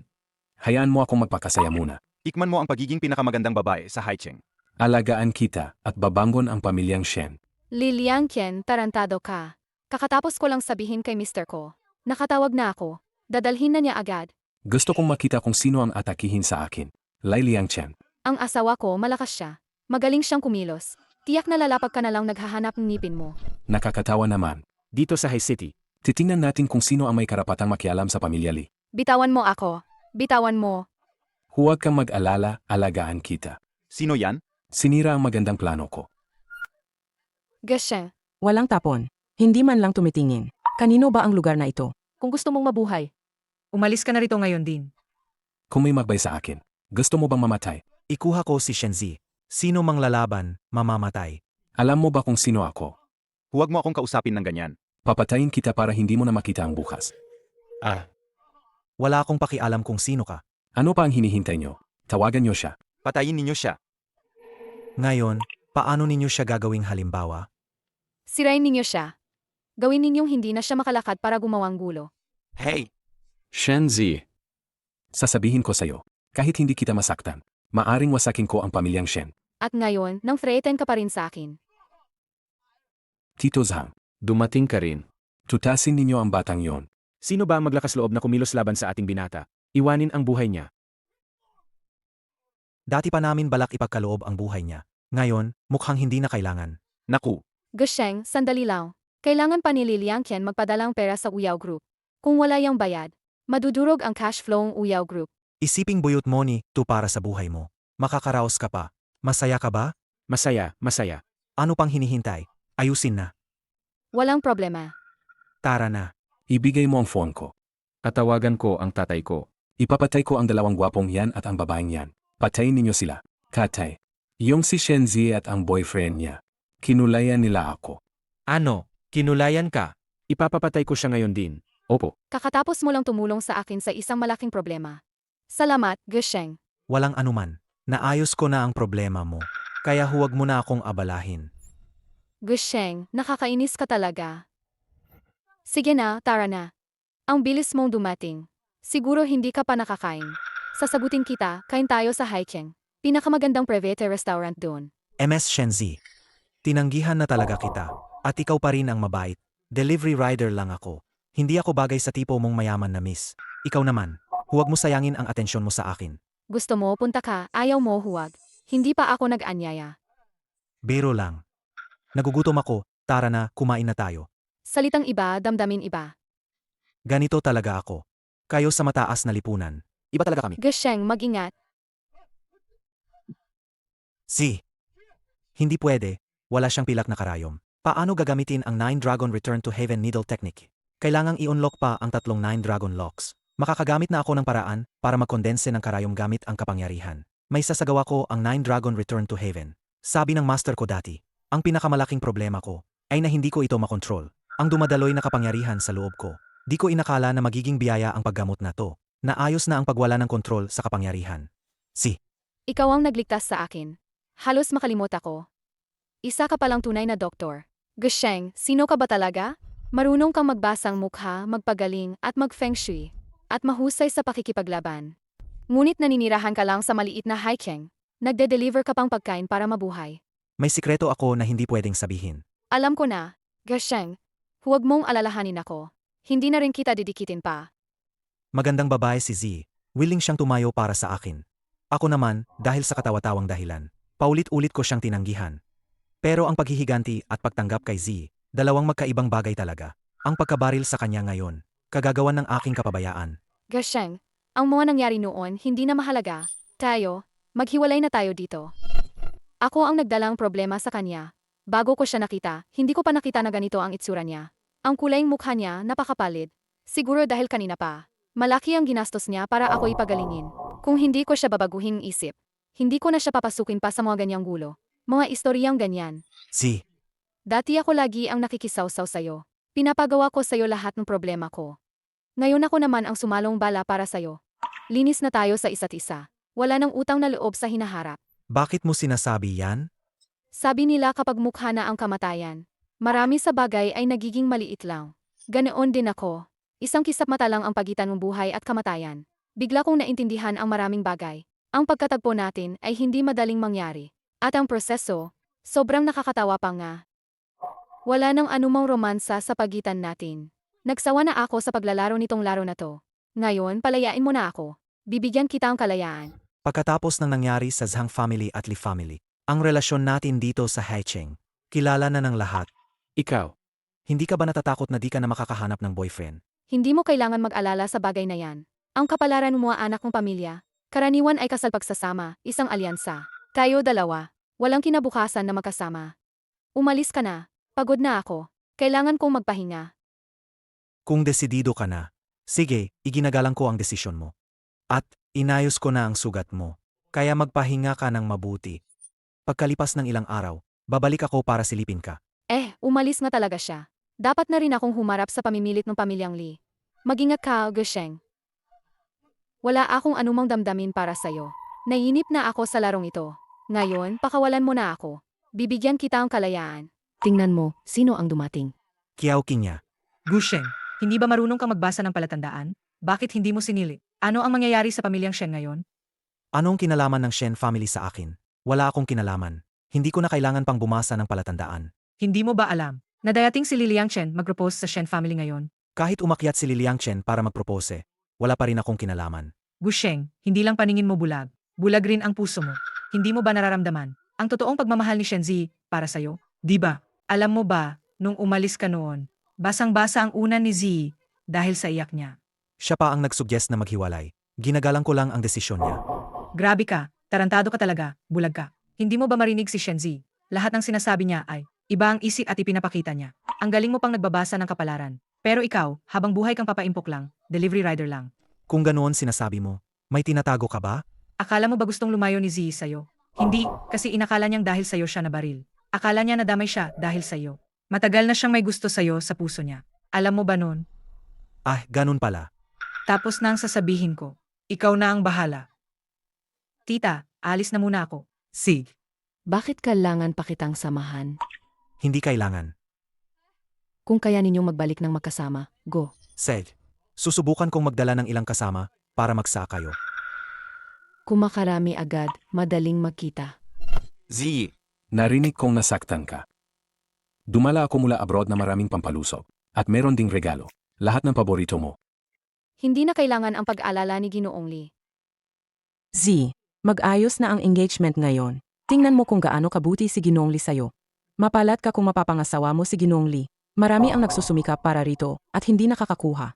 H: Hayaan mo akong magpakasaya muna.
I: Tikman mo ang pagiging pinakamagandang babae sa Haicheng.
H: Alagaan kita at babangon ang pamilyang Shen.
B: Liliangkin, tarantado ka. Kakatapos ko lang sabihin kay Mr. Ko. Nakatawag na ako. Dadalhin na niya agad.
H: Gusto kong makita kung sino ang atakihin sa akin. Lai Liangchen.
B: Ang asawa ko, malakas siya. Magaling siyang kumilos. Tiyak na lalapag ka na lang naghahanap ng ngipin mo.
H: Nakakatawa naman.
C: dito sa High City,
H: Titingnan natin kung sino ang may karapatang makialam sa pamilya Li.
B: Bitawan mo ako. Bitawan mo.
H: Huwag kang mag-alala, alagaan kita.
I: Sino yan?
H: Sinira ang magandang plano ko.
B: Gesheng,
K: Walang tapon. Hindi man lang tumitingin. Kanino ba ang lugar na ito?
B: kung gusto mong mabuhay,
F: Umalis ka na rito ngayon din.
H: Kung may magbay sa akin, gusto mo bang mamatay?
A: Ikuha ko si Shenzi. Sino mang lalaban, mamamatay.
H: Alam mo ba kung sino ako?
I: Huwag mo akong kausapin ng ganyan.
H: Papatayin kita para hindi mo na makita ang bukas.
A: Wala akong pakialam kung sino ka.
H: Ano pa ang hinihintay nyo? Tawagan nyo siya.
I: Patayin ninyo siya.
A: Ngayon, paano ninyo siya gagawing halimbawa?
B: sirain ninyo siya. Gawin ninyong hindi na siya makalakad para gumawang gulo.
I: Hey!
C: Shenzi,
H: Sasabihin ko sa'yo, kahit hindi kita masaktan, maaring wasakin ko ang pamilyang Shen.
B: At ngayon, nang threaten ka pa rin sa akin.
H: Tito Zhang,
C: dumating ka rin.
H: tutasin ninyo ang batang yon.
C: Sino ba ang maglakas loob na kumilos laban sa ating binata? Iwanin ang buhay niya.
A: Dati pa namin balak ipagkaloob ang buhay niya. Ngayon, mukhang hindi na kailangan.
I: Naku!
B: Gesheng, sandali lang. Kailangan pa ni Liliangkin magpadalang pera sa Uyao Group. Kung wala yang bayad, madudurog ang cash flow ng Uyao Group.
A: Isiping buyot mo ni to para sa buhay mo. Makakaraos ka pa. Masaya ka ba?
C: Masaya, masaya.
A: Ano pang hinihintay? Ayusin na.
B: Walang problema.
A: Tara na.
H: Ibigay mo ang phone ko.
C: Tatawagan ko ang tatay ko.
H: Ipapatay ko ang dalawang gwapong yan at ang babaeng yan. Patayin ninyo sila. Katay. Yung si Shenzi at ang boyfriend niya. Kinulayan nila ako.
E: Ano? Kinulayan ka?
C: Ipapapatay ko siya ngayon din. Opo.
B: Kakatapos mo lang tumulong sa akin sa isang malaking problema. Salamat, Gesheng.
A: Walang anuman. Naayos ko na ang problema mo. Kaya huwag mo na akong abalahin.
B: Gesheng, nakakainis ka talaga. Sige na, tara na. Ang bilis mong dumating. Siguro hindi ka pa nakakain. Sasagutin kita, kain tayo sa Haicheng. Pinakamagandang private restaurant doon.
A: MS Shenzi. Tinanggihan na talaga kita. At ikaw pa rin ang mabait. Delivery rider lang ako. Hindi ako bagay sa tipo mong mayaman na miss. Ikaw naman, huwag mo sayangin ang atensyon mo sa akin.
B: Gusto mo, punta ka, ayaw mo, huwag. Hindi pa ako nag-anyaya.
A: Biro lang. Nagugutom ako, Tara na, kumain na tayo.
B: Salitang iba, damdamin iba.
A: Ganito talaga ako. Kayo sa mataas na lipunan.
G: Iba talaga kami.
B: Gasheng, mag-ingat.
A: Hindi pwede, wala siyang pilak na karayom. Paano gagamitin ang 9 Dragon Return to Heaven Needle Technique? Kailangang i-unlock pa ang tatlong 9 Dragon Locks. Makakagamit na ako ng paraan para magkondense ng karayom gamit ang kapangyarihan. May sasagawa ko ang 9 Dragon Return to Heaven. Sabi ng master ko dati, ang pinakamalaking problema ko ay na hindi ko ito makontrol. Ang dumadaloy na kapangyarihan sa loob ko. Di ko inakala na magiging biyaya ang paggamot na to. Naayos na ang pagwala ng kontrol sa kapangyarihan.
B: Ikaw ang nagligtas sa akin. Halos makalimot ako. Isa ka palang tunay na doktor. Gasheng, sino ka ba talaga? Marunong kang magbasang mukha, magpagaling, at mag-feng shui. At mahusay sa pakikipaglaban. Ngunit naninirahan ka lang sa maliit na hiking. Nagde-deliver ka pang pagkain para mabuhay.
A: May sikreto ako na hindi pwedeng sabihin.
B: Alam ko na, Gasheng. Huwag mong alalahanin ako. Hindi na rin kita didikitin pa.
A: Magandang babae si Z. Willing siyang tumayo para sa akin. Ako naman, dahil sa katawa-tawang dahilan. Paulit-ulit ko siyang tinanggihan. Pero ang paghihiganti at pagtanggap kay Z, dalawang magkaibang bagay talaga. Ang pagkabaril sa kanya ngayon, kagagawan ng aking kapabayaan.
B: Gasheng, ang mga nangyari noon hindi na mahalaga. Tayo, maghiwalay na tayo dito. Ako ang nagdalang problema sa kanya. Bago ko siya nakita, hindi ko pa nakita na ganito ang itsura niya. Ang kulay mukha niya napakapalid. Siguro dahil kanina pa. Malaki ang ginastos niya para ako ipagalingin. Kung hindi ko siya babaguhin isip, hindi ko na siya papasukin pa sa mga ganyang gulo. Mga istoryang ganyan. Dati ako lagi ang nakikisawsaw sayo. Pinapagawa ko sayo lahat ng problema ko. Ngayon ako naman ang sumalong bala para sayo. Linis na tayo sa isa't isa. Wala nang utang na loob sa hinaharap.
A: Bakit mo sinasabi yan?
B: Sabi nila kapag mukha na ang kamatayan, marami sa bagay ay nagiging maliit lang. Ganoon din ako. Isang kisap mata lang ang pagitan ng buhay at kamatayan. Bigla kong naintindihan ang maraming bagay. Ang pagkatagpo natin ay hindi madaling mangyari. At ang proseso, sobrang nakakatawa pa nga. Wala nang anumang romansa sa pagitan natin. Nagsawa na ako sa paglalaro nitong laro na to. Ngayon, palayain mo na ako. Bibigyan kita ang kalayaan.
A: Pagkatapos ng nangyari sa Zhang family at Li family, ang relasyon natin dito sa Haicheng, kilala na ng lahat.
C: Ikaw,
A: Hindi ka ba natatakot na di ka na makakahanap ng boyfriend?
B: Hindi mo kailangan mag-alala sa bagay na yan. Ang kapalaran ng mga anak mong pamilya, karaniwan ay kasal pagsasama, isang alyansa. Tayo dalawa, walang kinabukasan na magkasama. Umalis ka na, pagod na ako, kailangan kong magpahinga.
A: Kung desidido ka na, sige, iginagalang ko ang desisyon mo. At, inayos ko na ang sugat mo. Kaya magpahinga ka ng mabuti. Pagkalipas ng ilang araw, babalik ako para silipin ka.
B: Umalis na talaga siya. Dapat na rin akong humarap sa pamimilit ng pamilyang Lee. Mag-ingat ka, Gasheng. Wala akong anumang damdamin para sayo. Naiinip na ako sa larong ito. Ngayon, pakawalan mo na ako. Bibigyan kita ang kalayaan.
L: Tingnan mo, sino ang dumating?
A: Kiao Kinya.
F: Gusheng, hindi ba marunong kang magbasa ng palatandaan? Bakit hindi mo sinili? Ano ang mangyayari sa pamilyang Shen ngayon?
A: Anong kinalaman ng Shen family sa akin? Wala akong kinalaman. Hindi ko na kailangan pang bumasa ng palatandaan.
F: Hindi mo ba alam na dayating si Liliang Chen mag-propose sa Shen family ngayon?
A: Kahit umakyat si Liliang Chen para magpropose, wala pa rin akong kinalaman.
F: Gusheng, hindi lang paningin mo bulag. Bulag rin ang puso mo. Hindi mo ba nararamdaman ang totoong pagmamahal ni Shenzi para sa'yo? Di ba? Alam mo ba, nung umalis ka noon, basang-basa ang una ni Z dahil sa iyak niya.
A: Siya pa ang nagsuggest na maghiwalay. Ginagalang ko lang ang desisyon niya.
F: Grabe ka, tarantado ka talaga, bulag ka. Hindi mo ba marinig si Shenzi? Lahat ng sinasabi niya ay, iba ang isip at ipinapakita niya. Ang galing mo pang nagbabasa ng kapalaran. Pero ikaw, habang buhay kang papaimpok lang, delivery rider lang.
A: Kung ganoon sinasabi mo, may tinatago ka ba?
F: Akala mo ba gustong lumayo ni Z sa'yo? Hindi, kasi inakala niyang dahil sa'yo siya nabaril. Akala niya nadamay siya dahil sa'yo. Matagal na siyang may gusto sa'yo sa puso niya. Alam mo ba nun?
A: Ganun pala.
F: Tapos na ang sasabihin ko. Ikaw na ang bahala. Tita, alis na muna ako. Sig.
L: Bakit kailangan pa kitang samahan?
A: Hindi kailangan.
L: Kung kaya ninyong magbalik ng magkasama, go.
A: Said, susubukan kong magdala ng ilang kasama para magsa kayo.
L: Kumakarami agad, madaling makita.
H: Z. Narinig kong nasaktan ka. Dumala ako mula abroad na maraming pampalusok. At meron ding regalo. Lahat ng paborito mo.
B: Hindi na kailangan ang pag-alala ni Ginoong Lee.
K: Z, mag-ayos na ang engagement ngayon. Tingnan mo kung gaano kabuti si Ginoong Lee sa'yo. Mapalat ka kung mapapangasawa mo si Ginoong Lee. Marami ang nagsusumikap para rito at hindi nakakakuha.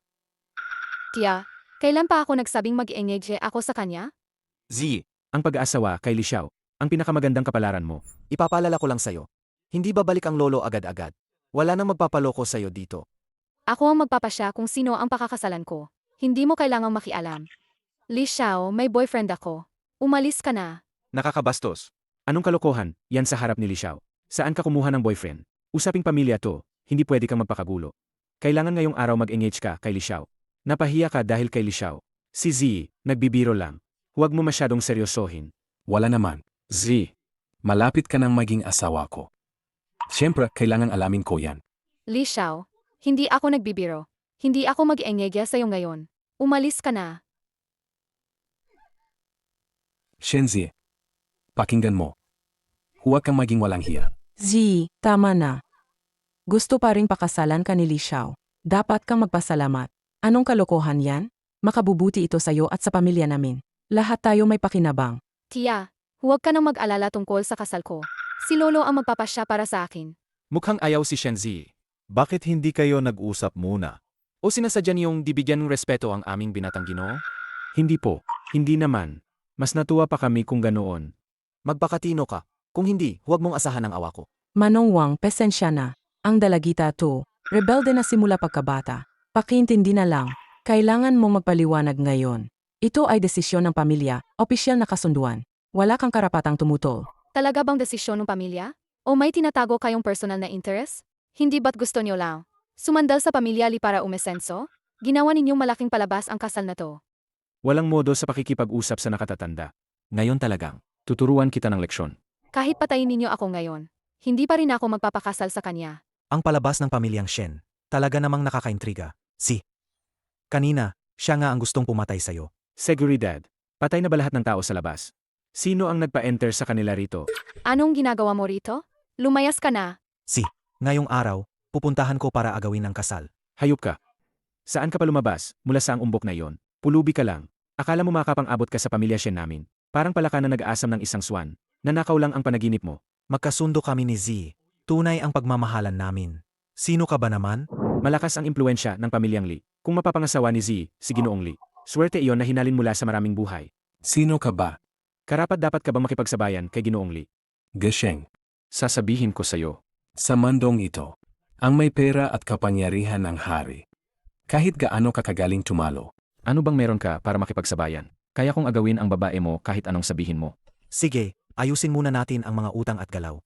B: Tia, kailan pa ako nagsabing mag-engage ako sa kanya?
C: Z, ang pag-aasawa kay Li Xiao, ang pinakamagandang kapalaran mo.
G: Ipapaalala ko lang sa'yo. Hindi babalik ang lolo agad-agad. Wala nang magpapaloko sa'yo dito.
B: Ako ang magpapasya kung sino ang pakakasalan ko. Hindi mo kailangang makialam. Li Xiao, may boyfriend ako. Umalis ka na.
C: Nakakabastos. Anong kalokohan, yan sa harap ni Li Xiao? Saan ka kumuha ng boyfriend? Usaping pamilya to, hindi pwede kang magpakagulo. Kailangan ngayong araw mag-engage ka kay Li Xiao. Napahiya ka dahil kay Li Xiao. Si Z, nagbibiro lang. Huwag mo masyadong seryosohin.
H: Wala naman.
C: Z,
H: Malapit ka nang maging asawa ko. Siyempre, kailangan alamin ko yan.
B: Li Xiao, hindi ako nagbibiro. Hindi ako mag-engage sa'yo ngayon. Umalis ka na.
H: Shenzi, pakinggan mo. Huwag kang maging walang hiya.
K: Z, tama na. Gusto pa ring pakasalan ka ni Li Xiao. Dapat kang magpasalamat. Anong kalokohan yan? Makabubuti ito sa'yo at sa pamilya namin. Lahat tayo may pakinabang.
B: Tia, huwag ka nang mag-alala tungkol sa kasal ko. Si Lolo ang magpapasya para sa akin.
C: mukhang ayaw si Shenzi.
E: Bakit hindi kayo nag-usap muna?
C: O sinasadya niyong dibigyan ng respeto ang aming binatang Ginoo? Hindi po. Hindi naman. Mas natuwa pa kami kung ganoon.
G: Magpakatino ka. Kung hindi, huwag mong asahan ang awa ko.
K: Manong Wang, pesensya na. Ang dalagita to, rebelde na simula pagkabata. Pakiintindi na lang. Kailangan mong magpaliwanag ngayon. Ito ay desisyon ng pamilya, opisyal na kasunduan. Wala kang karapatang tumutol.
B: Talaga bang desisyon ng pamilya? O may tinatago kayong personal na interest? Hindi ba't gusto niyo lang? Sumandal sa pamilya Li para umesenso? Ginawa ninyong malaking palabas ang kasal na to.
C: Walang modo sa pakikipag-usap sa nakatatanda. Ngayon talagang, tuturuan kita ng leksyon.
B: Kahit patayin ninyo ako ngayon, hindi pa rin ako magpapakasal sa kanya.
A: Ang palabas ng pamilyang Shen, talaga namang nakakaintriga. Si. Kanina, siya nga ang gustong pumatay sa'yo.
C: Seguridad. Patay na ba lahat ng tao sa labas? Sino ang nagpa-enter sa kanila rito?
B: Anong ginagawa mo rito? Lumayas ka na.
A: Si. Ngayong araw, pupuntahan ko para agawin ang kasal.
C: Hayop ka. Saan ka pa lumabas, mula sa ang umbok na iyon? Pulubi ka lang. Akala mo makapang-abot ka sa pamilya Shen namin. Parang palaka na nag-aasam ng isang swan. Nanakaw lang ang panaginip mo.
A: Magkasundo kami ni Z. Tunay ang pagmamahalan namin. Sino ka ba naman?
C: Malakas ang impluensya ng pamilyang Li. Kung mapapangasawa ni Z, si Ginoong Li. Swerte iyon na hinalin mula sa maraming buhay.
H: Sino ka ba?
C: Karapat dapat ka bang makipagsabayan kay Ginoong Li?
H: Gesheng.
C: Sasabihin ko sa'yo.
H: Sa mandong ito, ang may pera at kapangyarihan ng hari. Kahit gaano kakagaling tumalo.
C: Ano bang meron ka para makipagsabayan? Kaya kong agawin ang babae mo kahit anong sabihin mo.
A: Sige, ayusin muna natin ang mga utang at galaw.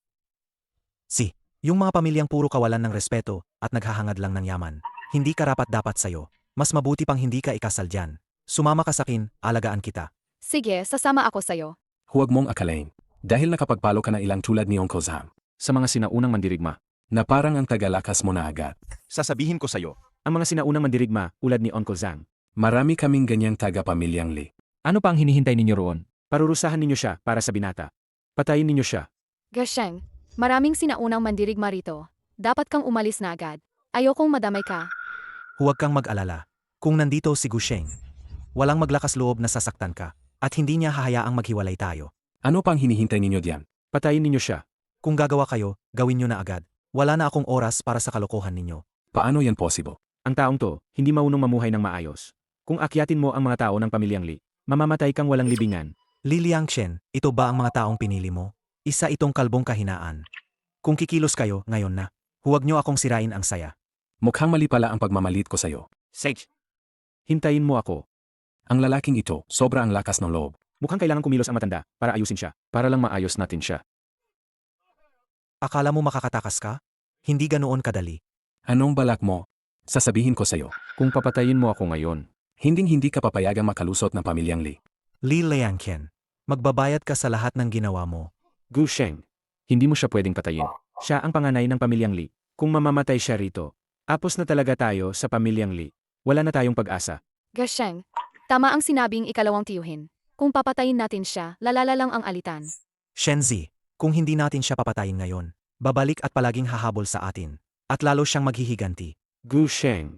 A: Si. Yung mga pamilyang puro kawalan ng respeto at naghahangad lang ng yaman. Hindi karapat-dapat sa'yo. Mas mabuti pang hindi ka ikasal dyan. Sumama ka sakin, alagaan kita.
B: Sige, sasama ako sa'yo.
H: Huwag mong akalain. Dahil nakapagpalo ka na ilang tulad ni Uncle Zhang.
C: Sa mga sinaunang mandirigma.
H: Na parang ang tagalakas mo na agad.
I: Sasabihin ko sa'yo.
C: Ang mga sinaunang mandirigma ulad ni Uncle Zhang.
H: Marami kaming ganyang taga-pamilyang Li.
C: Ano pa ang hinihintay ninyo roon? Parurusahan ninyo siya para sa binata. Patayin ninyo siya.
B: Gersheng, maraming sinaunang mandirigma rito. Dapat kang umalis na agad. Ayokong madamay ka.
A: Huwag kang mag-alala. Kung nandito si Gusheng, walang maglakas loob na sasaktan ka, at hindi niya hahayaang maghiwalay tayo.
H: Ano pang hinihintay ninyo diyan?
C: Patayin ninyo siya.
A: Kung gagawa kayo, gawin nyo na agad. Wala na akong oras para sa kalokohan ninyo.
H: Paano yan possible?
C: Ang taong to, hindi maunong mamuhay ng maayos. Kung akyatin mo ang mga tao ng pamilyang Li, mamamatay kang walang libingan.
A: Li Liangshen, ito ba ang mga taong pinili mo? Isa itong kalbong kahinaan. Kung kikilos kayo, ngayon na. Huwag nyo akong sirain ang saya.
H: Mukhang mali pala ang pagmamalit ko sa'yo.
C: Sage. Hintayin mo ako.
H: Ang lalaking ito, sobra ang lakas ng loob.
C: Mukhang kailangan kumilos ang matanda para ayusin siya. Para lang maayos natin siya.
A: Akala mo makakatakas ka? Hindi ganoon kadali.
H: Anong balak mo? Sasabihin ko sa'yo.
C: Kung papatayin mo ako ngayon.
H: Hinding-hindi ka papayagang makalusot ng pamilyang Li.
A: Li Liangqian, magbabayad ka sa lahat ng ginawa mo.
C: Gusheng, hindi mo siya pwedeng patayin. Siya ang panganay ng pamilyang Li. Kung mamamatay siya rito, apos na talaga tayo sa pamilyang Li. Wala na tayong pag-asa.
B: Gersheng, tama ang sinabing ikalawang tiyuhin. Kung papatayin natin siya, lalala lang ang alitan.
A: Shenzi, kung hindi natin siya papatayin ngayon, babalik at palaging hahabol sa atin. At lalo siyang maghihiganti.
C: Gusheng.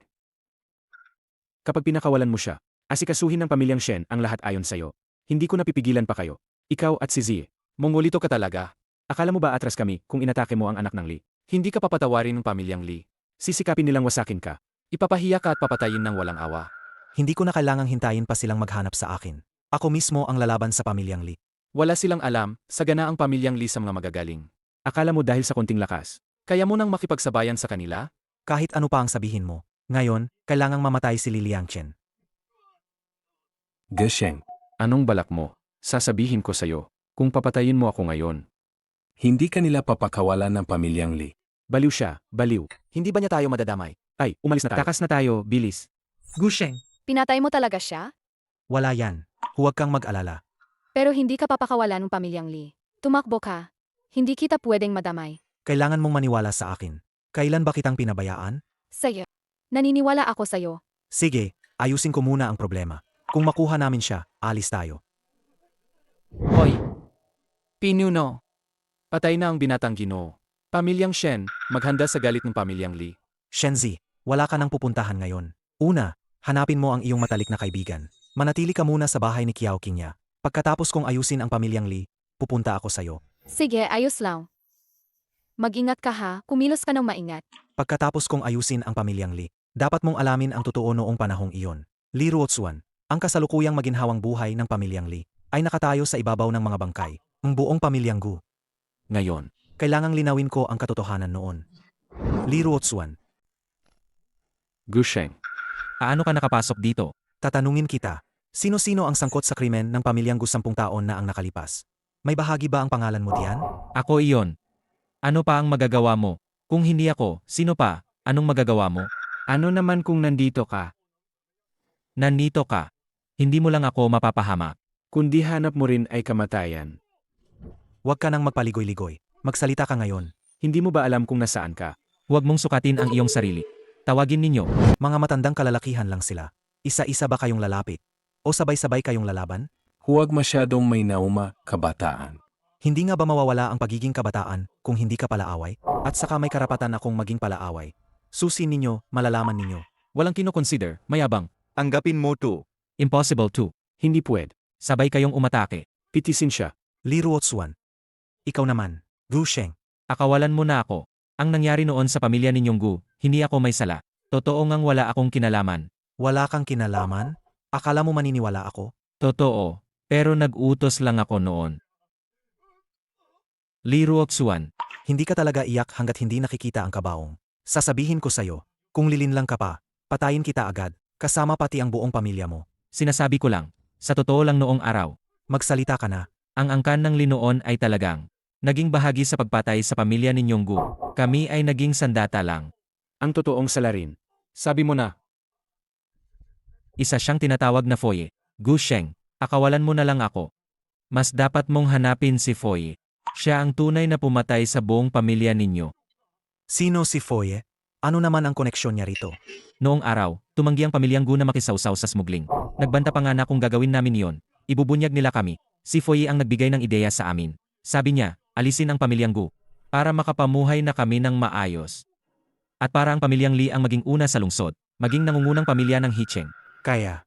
C: Kapag pinakawalan mo siya, asikasuhin ng pamilyang Shen ang lahat ayon sa'yo. Hindi ko napipigilan pa kayo. Ikaw at si Zi. Mongolito ka talaga. Akala mo ba atras kami kung inatake mo ang anak ng Lee?
G: Hindi ka papatawarin ng pamilyang Lee.
C: Sisikapin nilang wasakin ka.
G: Ipapahiya ka at papatayin ng walang awa.
A: Hindi ko na kailangang hintayin pa silang maghanap sa akin. Ako mismo ang lalaban sa pamilyang Lee.
G: Wala silang alam, sagana ang pamilyang Lee sa mga magagaling.
C: Akala mo dahil sa konting lakas.
G: Kaya mo nang makipagsabayan sa kanila?
A: Kahit ano pa ang sabihin mo. Ngayon, kailangang mamatay si Li Liangchen.
H: Gusheng.
C: Anong balak mo? Sasabihin ko sa'yo. Kung papatayin mo ako ngayon.
H: Hindi kanila papakawalan ng pamilyang Lee.
C: Baliw siya, baliw.
G: Hindi ba niya tayo madadamay?
C: Ay, umalis na tayo.
D: Takas na tayo, bilis.
F: Gusheng,
B: Pinatay mo talaga siya?
A: Wala yan. Huwag kang mag-alala.
B: Pero hindi ka papakawalan ng pamilyang Lee. Tumakbo ka. Hindi kita pwedeng madamay.
A: Kailangan mong maniwala sa akin. Kailan ba kitang pinabayaan?
B: Sa'yo. Naniniwala ako sa'yo.
A: Sige, ayusin ko muna ang problema. Kung makuha namin siya, alis tayo.
G: Hoy! Pinuno! Patay na ang binatang Ginoo. Pamilyang Shen, maghanda sa galit ng pamilyang Lee.
A: Shenzi, wala ka nang pupuntahan ngayon. Una, hanapin mo ang iyong matalik na kaibigan. Manatili ka muna sa bahay ni Kiao King niya. Pagkatapos kong ayusin ang pamilyang Lee, pupunta ako sa'yo.
B: Sige, ayos lang. Mag-ingat ka ha, kumilos ka ng maingat.
A: Pagkatapos kong ayusin ang pamilyang Lee, dapat mong alamin ang totoo noong panahong iyon. Li Ruotswan, ang kasalukuyang maginhawang buhay ng pamilyang Lee, ay nakatayo sa ibabaw ng mga bangkay, ang buong pamilyang Gu. Ngayon, kailangang linawin ko ang katotohanan noon. Li Ruotswan,
C: Gusheng.
E: Paano ka nakapasok dito?
A: tatanungin kita, sino-sino ang sangkot sa krimen ng pamilyang Gu 10 taon na ang nakalipas? May bahagi ba ang pangalan mo diyan?
E: Ako iyon. Ano pa ang magagawa mo? Kung hindi ako, sino pa? Anong magagawa mo?
D: Ano naman kung nandito ka?
E: Nandito ka. Hindi mo lang ako mapapahamak.
D: Kundi hanap mo rin ay kamatayan.
A: Huwag ka nang magpaligoy-ligoy. Magsalita ka ngayon.
C: Hindi mo ba alam kung nasaan ka?
E: Huwag mong sukatin ang iyong sarili. Tawagin ninyo.
A: Mga matandang kalalakihan lang sila. Isa-isa ba kayong lalapit? O sabay-sabay kayong lalaban?
H: Huwag masyadong may nauma, kabataan.
A: Hindi nga ba mawawala ang pagiging kabataan kung hindi ka palaaway? At saka may karapatan akong maging palaaway. Susin ninyo, malalaman ninyo.
E: Walang kinoconsider, mayabang.
I: Anggapin mo to.
E: Impossible to.
C: Hindi pwed.
E: Sabay kayong umatake.
C: Pitisin siya.
A: Li Ruotswan. Ikaw naman, Gu Sheng.
E: Akawalan mo na ako. Ang nangyari noon sa pamilya ninyong Gu, hindi ako may sala. Totoo ngang wala akong kinalaman.
A: Wala kang kinalaman? Akala mo maniniwala ako?
E: Totoo. Pero nag-utos lang ako noon. Li Ruoxuan.
A: Hindi ka talaga iyak hanggat hindi nakikita ang kabaong. Sasabihin ko sa'yo, kung lilinlang ka pa, patayin kita agad, kasama pati ang buong pamilya mo.
E: Sinasabi ko lang, sa totoo lang noong araw.
A: Magsalita ka na.
E: Ang angkan ng linoon ay talagang naging bahagi sa pagpatay sa pamilya ninyong Gu. Kami ay naging sandata lang.
C: Ang totoong salarin. Sabi mo na.
E: Isa siyang tinatawag na Foye. Gu Sheng, akawalan mo na lang ako. Mas dapat mong hanapin si Foye. Siya ang tunay na pumatay sa buong pamilya ninyo.
A: Sino si Foye? Ano naman ang koneksyon niya rito?
E: Noong araw, tumanggi ang pamilyang Gu na makisawsaw sa smuggling. Nagbanta pa nga na kung gagawin namin yon, ibubunyag nila kami. Si Foye ang nagbigay ng ideya sa amin. Sabi niya, alisin ang pamilyang Gu para makapamuhay na kami ng maayos. At para ang pamilyang Li ang maging una sa lungsod, maging nangungunang pamilya ng Hicheng.
A: Kaya,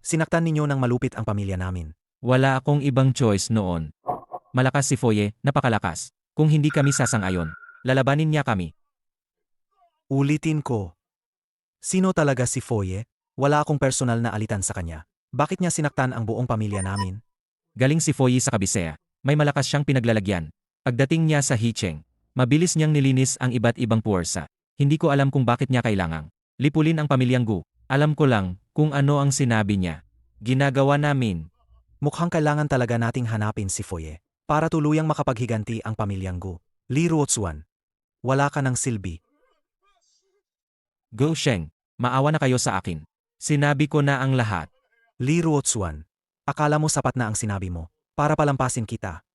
A: sinaktan ninyo ng malupit ang pamilya namin.
E: Wala akong ibang choice noon. Malakas si Foye, napakalakas. Kung hindi kami sasang-ayon, lalabanin niya kami.
A: Ulitin ko. Sino talaga si Foye? Wala akong personal na alitan sa kanya. Bakit niya sinaktan ang buong pamilya namin?
E: Galing si Foye sa Kabisea. May malakas siyang pinaglalagyan. Pagdating niya sa Hicheng, mabilis niyang nilinis ang iba't ibang puwersa. Hindi ko alam kung bakit niya kailangang lipulin ang pamilyang Gu. Alam ko lang kung ano ang sinabi niya. Ginagawa namin.
A: Mukhang kailangan talaga nating hanapin si Foye para tuluyang makapaghiganti ang pamilyang Gu. Li Ruotswan. Wala ka ng silbi.
E: Gu Sheng, maawa na kayo sa akin. Sinabi ko na ang lahat.
A: Li Ruotswan. Akala mo sapat na ang sinabi mo para palampasin kita.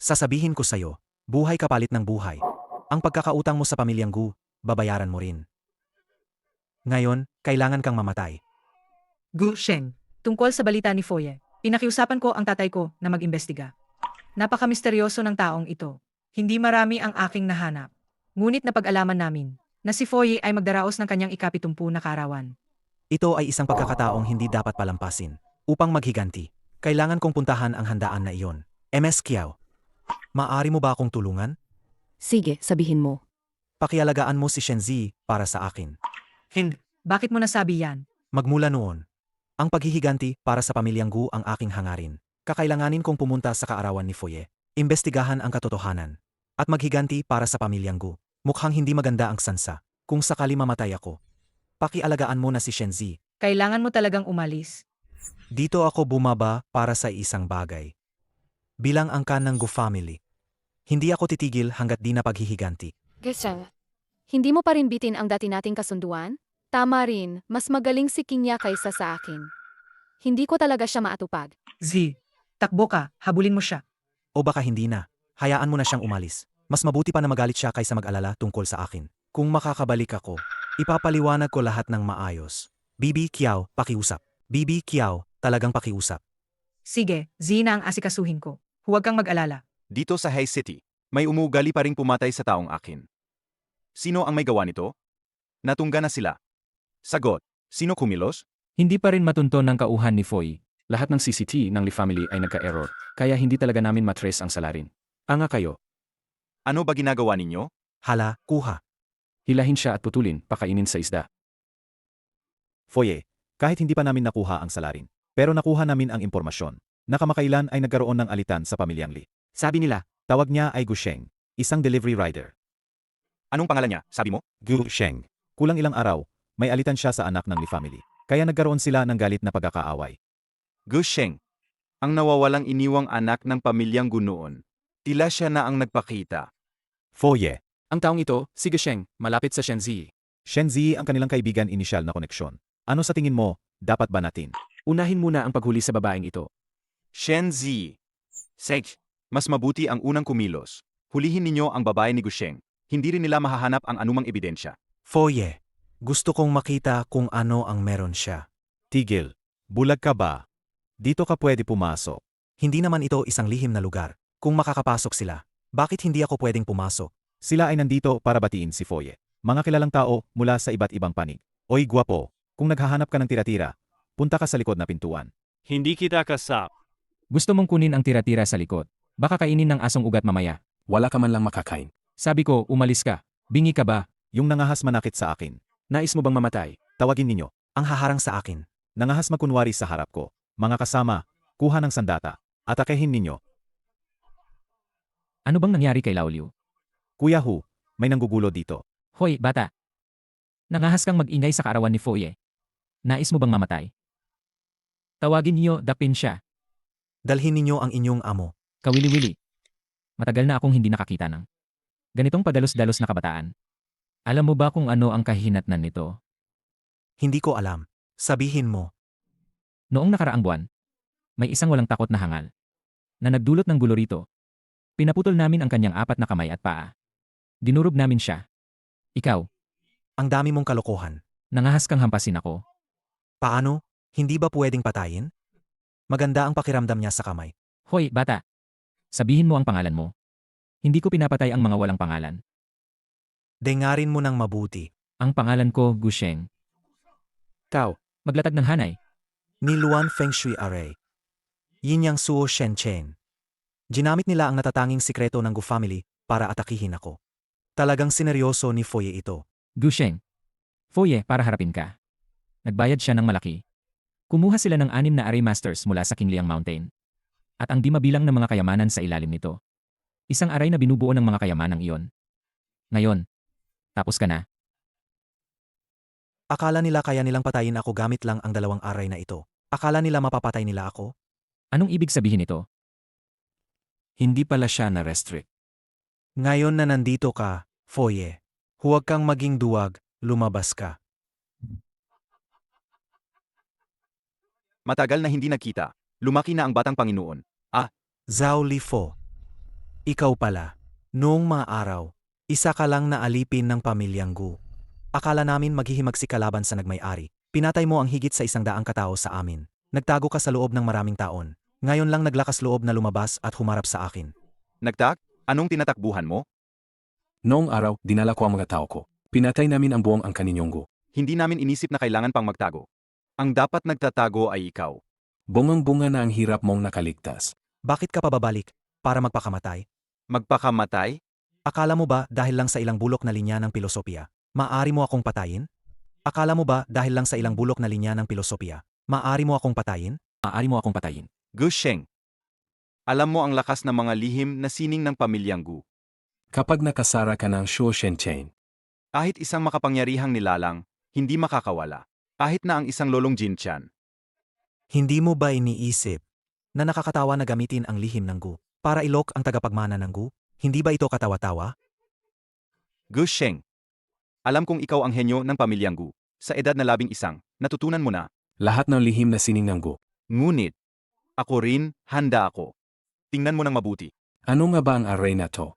A: Sasabihin ko sa'yo, buhay kapalit ng buhay. Ang pagkakautang mo sa pamilyang Gu, babayaran mo rin. Ngayon, kailangan kang mamatay.
F: Gu Sheng, tungkol sa balita ni Foye, pinakiusapan ko ang tatay ko na mag-imbestiga. Napaka-misteryoso ng taong ito. Hindi marami ang aking nahanap. Ngunit napag-alaman namin na si Foye ay magdaraos ng kanyang ika-70 na kaarawan.
A: Ito ay isang pagkakataong hindi dapat palampasin. Upang maghiganti, kailangan kong puntahan ang handaan na iyon. MS Kiao. Maari mo ba akong tulungan?
L: Sige, sabihin mo.
A: Pakialagaan mo si Shenzi para sa akin.
F: Hindi. Bakit mo nasabi yan?
A: Magmula noon, ang paghihiganti para sa pamilyang Gu ang aking hangarin. Kakailanganin kong pumunta sa kaarawan ni Foye, imbestigahan ang katotohanan, at maghiganti para sa pamilyang Gu. Mukhang hindi maganda ang sansa. Kung sakali mamatay ako, pakialagaan mo na si Shenzi.
F: Kailangan mo talagang umalis.
A: Dito ako bumaba para sa isang bagay. Bilang angkan ng Gu family, hindi ako titigil hanggat di na paghihiganti.
B: Hindi mo pa rin bitin ang dati nating kasunduan? Tama rin, mas magaling si King niya kaysa sa akin. Hindi ko talaga siya maatupag.
F: Z, takbo ka, habulin mo siya.
A: O baka hindi na, hayaan mo na siyang umalis. Mas mabuti pa na magalit siya kaysa mag-alala tungkol sa akin. Kung makakabalik ako, ipapaliwanag ko lahat ng maayos. Bibi Kiao, pakiusap. Bibi Kiao, talagang pakiusap.
F: Sige, Z na ang asikasuhin ko. Huwag kang mag-alala.
I: Dito sa Hay City, may umuugali pa ring pumatay sa taong akin. Sino ang may gawa nito? Natungga na sila. Sagot, sino kumilos?
C: Hindi pa rin matunton ng kauhan ni Foy. Lahat ng CCT ng Lee family ay nagka-error, kaya hindi talaga namin matrace ang salarin. Anga kayo.
I: Ano ba ginagawa ninyo?
A: Hala, kuha.
C: Hilahin siya at putulin, pakainin sa isda.
J: Foye, kahit hindi pa namin nakuha ang salarin, pero nakuha namin ang impormasyon na kamakailan ay nagkaroon ng alitan sa pamilyang Lee. Sabi nila, tawag niya ay Gu Sheng, isang delivery rider.
I: Anong pangalan niya, sabi mo?
J: Gu Sheng. Kulang ilang araw, may alitan siya sa anak ng Lee family, kaya nagkaroon sila ng galit na pagkakaaway.
I: Gu Sheng, ang nawawalang iniwang anak ng pamilyang Gu noon. Tila siya na ang nagpakita.
J: Foye,
C: Ang taong ito, si Gesheng, malapit sa Shenzi.
J: Shenzi ang kanilang kaibigan inisyal na koneksyon. Ano sa tingin mo, dapat ba natin?
C: Unahin muna ang paghuli sa babaeng ito.
I: Shenzi. Sej, mas mabuti ang unang kumilos. Hulihin ninyo ang babae ni Gu Sheng. Hindi rin nila mahahanap ang anumang ebidensya.
A: Foye, gusto kong makita kung ano ang meron siya.
J: Tigil, bulag ka ba? Dito ka pwede pumasok.
A: Hindi naman ito isang lihim na lugar. Kung makakapasok sila, bakit hindi ako pwedeng pumasok?
J: Sila ay nandito para batiin si Foye. Mga kilalang tao mula sa iba't ibang panig. Oy gwapo, kung naghahanap ka ng tira-tira, punta ka sa likod na pintuan.
N: Hindi kita kasap.
C: Gusto mong kunin ang tira-tira sa likod. Baka kainin ng asong ugat mamaya.
H: Wala ka man lang makakain.
C: Sabi ko, umalis ka. Bingi ka ba?
J: Yung nangahas manakit sa akin.
C: Nais mo bang mamatay?
J: Tawagin ninyo.
A: Ang haharang sa akin.
J: Nangahas makunwari sa harap ko. Mga kasama, kuha ng sandata. Atakehin ninyo.
C: Ano bang nangyari kay Laoliu?
J: Kuya Hu, may nanggugulo dito.
C: Hoy, bata. Nangahas kang mag-ingay sa kaarawan ni Foye. Nais mo bang mamatay? Tawagin niyo, dapin siya.
A: Dalhin ninyo ang inyong amo.
C: Kawili-wili. Matagal na akong hindi nakakita ng ganitong padalos-dalos na kabataan. Alam mo ba kung ano ang kahihinatnan nito?
A: Hindi ko alam. Sabihin mo.
C: Noong nakaraang buwan, may isang walang takot na hangal na nagdulot ng gulo rito. Pinaputol namin ang kanyang 4 na kamay at paa. Dinurog namin siya. Ikaw,
A: Ang dami mong kalokohan.
C: nangahas kang hampasin ako.
A: Paano? Hindi ba pwedeng patayin? Maganda ang pakiramdam niya sa kamay.
C: Hoy, bata. Sabihin mo ang pangalan mo. Hindi ko pinapatay ang mga walang pangalan.
A: Dengarin mo ng mabuti.
C: Ang pangalan ko, Gu Sheng. Tao, maglatag ng hanay.
A: Ni Luan Feng Shui Array. Yin Yang Suo Shen Chen. Ginamit nila ang natatanging sikreto ng Gu family para atakihin ako. Talagang sineryoso ni Foye ito.
C: Gu Sheng. Foye, para harapin ka. Nagbayad siya ng malaki. Kumuha sila ng 6 na array masters mula sa Qingliang Mountain. At ang di mabilang na mga kayamanan sa ilalim nito. Isang aray na binubuo ng mga kayamanang iyon. Ngayon, tapos ka na.
A: Akala nila kaya nilang patayin ako gamit lang ang 2 aray na ito. Akala nila mapapatay nila ako?
C: Anong ibig sabihin nito?
G: Hindi pala siya na-restrict.
A: Ngayon na nandito ka, Foye, huwag kang maging duwag, lumabas ka.
I: Matagal na hindi nagkita. Lumaki na ang batang Panginoon.
A: Zhao Lifo. Ikaw pala. Noong mga araw, isa ka lang na alipin ng pamilyang Gu. Akala namin maghihimagsi ka laban sa nagmay-ari. Pinatay mo ang higit sa 100 katao sa amin. Nagtago ka sa loob ng maraming taon. Ngayon lang naglakas loob na lumabas at humarap sa akin.
I: Nagtak? Anong tinatakbuhan mo?
H: Noong araw, dinala ko ang mga tao ko. Pinatay namin ang buong ang kaninyong Gu.
I: Hindi namin inisip na kailangan pang magtago. Ang dapat nagtatago ay ikaw.
H: Bungang-bunga na ang hirap mong nakaligtas.
A: Bakit ka pa babalik? Para magpakamatay?
I: Magpakamatay?
A: Akala mo ba dahil lang sa ilang bulok na linya ng pilosopiya, maaari mo akong patayin? Akala mo ba dahil lang sa ilang bulok na linya ng pilosopiya, maaari mo akong patayin?
C: Maaari mo akong patayin.
I: Gu Sheng. Alam mo ang lakas ng mga lihim na sining ng pamilyang Gu.
H: Kapag nakasara ka ng Shuo Shenchain,
I: Kahit isang makapangyarihang nilalang, hindi makakawala. Kahit na ang isang lolong Jintian.
A: Hindi mo ba iniisip na nakakatawa na gamitin ang lihim ng Gu para ilok ang tagapagmana ng Gu? Hindi ba ito katawa-tawa?
I: Gu Sheng. Alam kong ikaw ang henyo ng pamilyang Gu. Sa edad na 11, natutunan mo na.
H: lahat ng lihim na sining ng Gu.
I: Ngunit, ako rin, handa ako. Tingnan mo ng mabuti.
H: Ano nga ba ang array na to?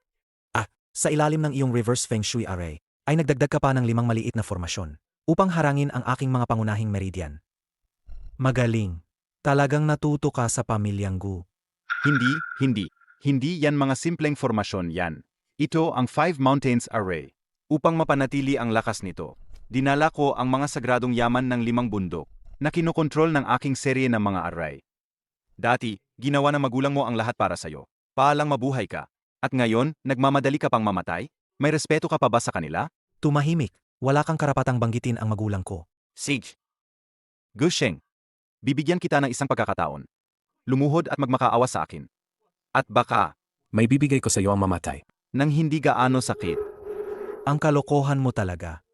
A: Sa ilalim ng iyong reverse feng shui array, ay nagdagdag ka pa ng 5 maliit na formasyon upang harangin ang aking mga pangunahing meridian. Magaling. Talagang natuto ka sa pamilyang Gu.
I: Hindi yan mga simpleng formasyon yan. Ito ang 5 Mountains Array. Upang mapanatili ang lakas nito, dinala ko ang mga sagradong yaman ng 5 bundok na kinokontrol ng aking serye ng mga array. Dati, ginawa ng magulang mo ang lahat para sa'yo. Paalang mabuhay ka. At ngayon, nagmamadali ka pang mamatay? May respeto ka pa ba sa kanila?
A: Tumahimik. Wala kang karapatang banggitin ang magulang ko.
I: Sige. Gu Sheng, bibigyan kita ng isang pagkakataon. Lumuhod at magmakaawa sa akin. At baka,
H: May bibigay ko sa iyo ang mamatay.
I: nang hindi gaano sakit.
A: Ang kalokohan mo talaga.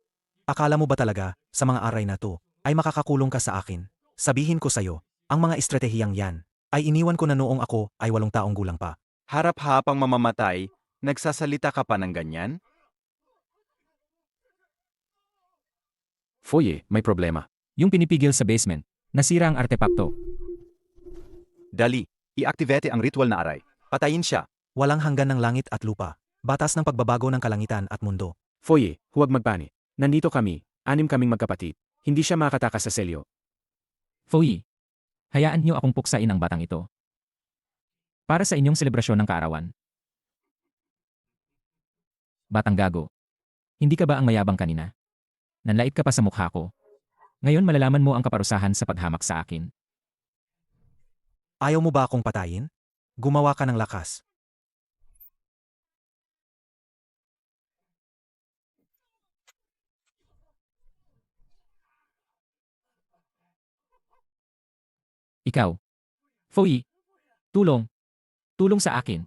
A: Akala mo ba talaga, sa mga aray na to, ay makakakulong ka sa akin? Sabihin ko sa'yo, ang mga estratehiyang yan, ay iniwan ko na noong ako ay 8 taong gulang pa.
I: Harap-hapang mamamatay, nagsasalita ka pa ng ganyan?
C: Foye, may problema.
E: Yung pinipigil sa basement, nasira ang artepakto.
I: Dali, i-activate ang ritual na aray. Patayin siya.
A: Walang hanggan ng langit at lupa. Batas ng pagbabago ng kalangitan at mundo.
C: Foye, huwag magpani. Nandito kami, 6 kaming magkapatid. Hindi siya makatakas sa selyo.
E: Foyi, hayaan niyo akong puksain ang batang ito. Para sa inyong selebrasyon ng kaarawan. Batang gago. Hindi ka ba ang mayabang kanina? Nanlait ka pa sa mukha ko. Ngayon malalaman mo ang kaparusahan sa paghamak sa akin.
A: Ayaw mo ba akong patayin? Gumawa ka ng lakas.
E: Ikaw. Foyi. Tulong. Tulong sa akin.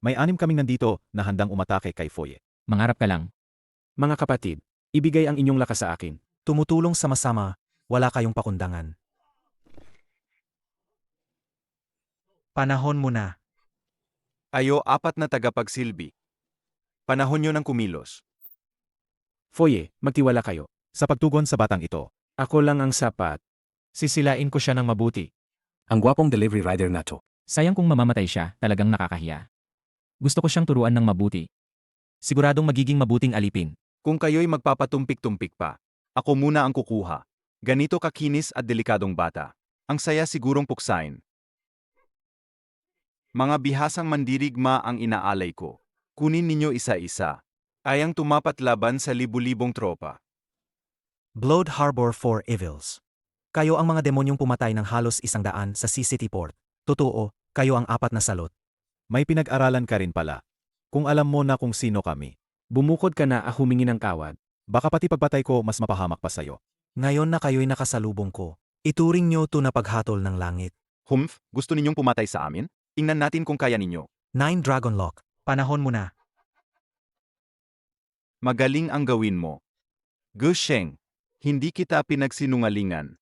J: May 6 kaming nandito na handang umatake kay Foye.
E: Mangarap ka lang.
C: Mga kapatid, ibigay ang inyong lakas sa akin.
A: Tumutulong sama-sama, wala kayong pakundangan. Panahon mo na.
I: Ayo 4 na tagapagsilbi. Panahon nyo ng kumilos.
C: Foye, magtiwala kayo.
J: Sa pagtugon sa batang ito,
C: Ako lang ang sapat.
E: Sisilain ko siya ng mabuti.
H: Ang gwapong delivery rider na to.
E: Sayang kung mamamatay siya, talagang nakakahiya. Gusto ko siyang turuan ng mabuti. Siguradong magiging mabuting alipin.
I: Kung kayo'y magpapatumpik-tumpik pa, ako muna ang kukuha. Ganito kakinis at delikadong bata. Ang saya sigurong puksain. Mga bihasang mandirigma ang inaalay ko. Kunin ninyo isa-isa. Kayang tumapat laban sa libu-libong tropa.
A: Blood Harbor 4 Evils. Kayo ang mga demonyong pumatay ng halos 100 sa City Port. Totoo, kayo ang 4 na salot.
J: may pinag-aralan ka rin pala. Kung alam mo na kung sino kami,
C: Bumukod ka na humingi ng kawad.
J: baka pati pagpatay ko mas mapahamak pa sa'yo.
A: Ngayon na kayo'y nakasalubong ko, ituring nyo to na paghatol ng langit.
I: Humph, gusto ninyong pumatay sa amin? Tingnan natin kung kaya ninyo.
A: 9 Dragon Lock. Panahon mo na.
I: Magaling ang gawin mo. Gu Sheng, hindi kita pinagsinungalingan.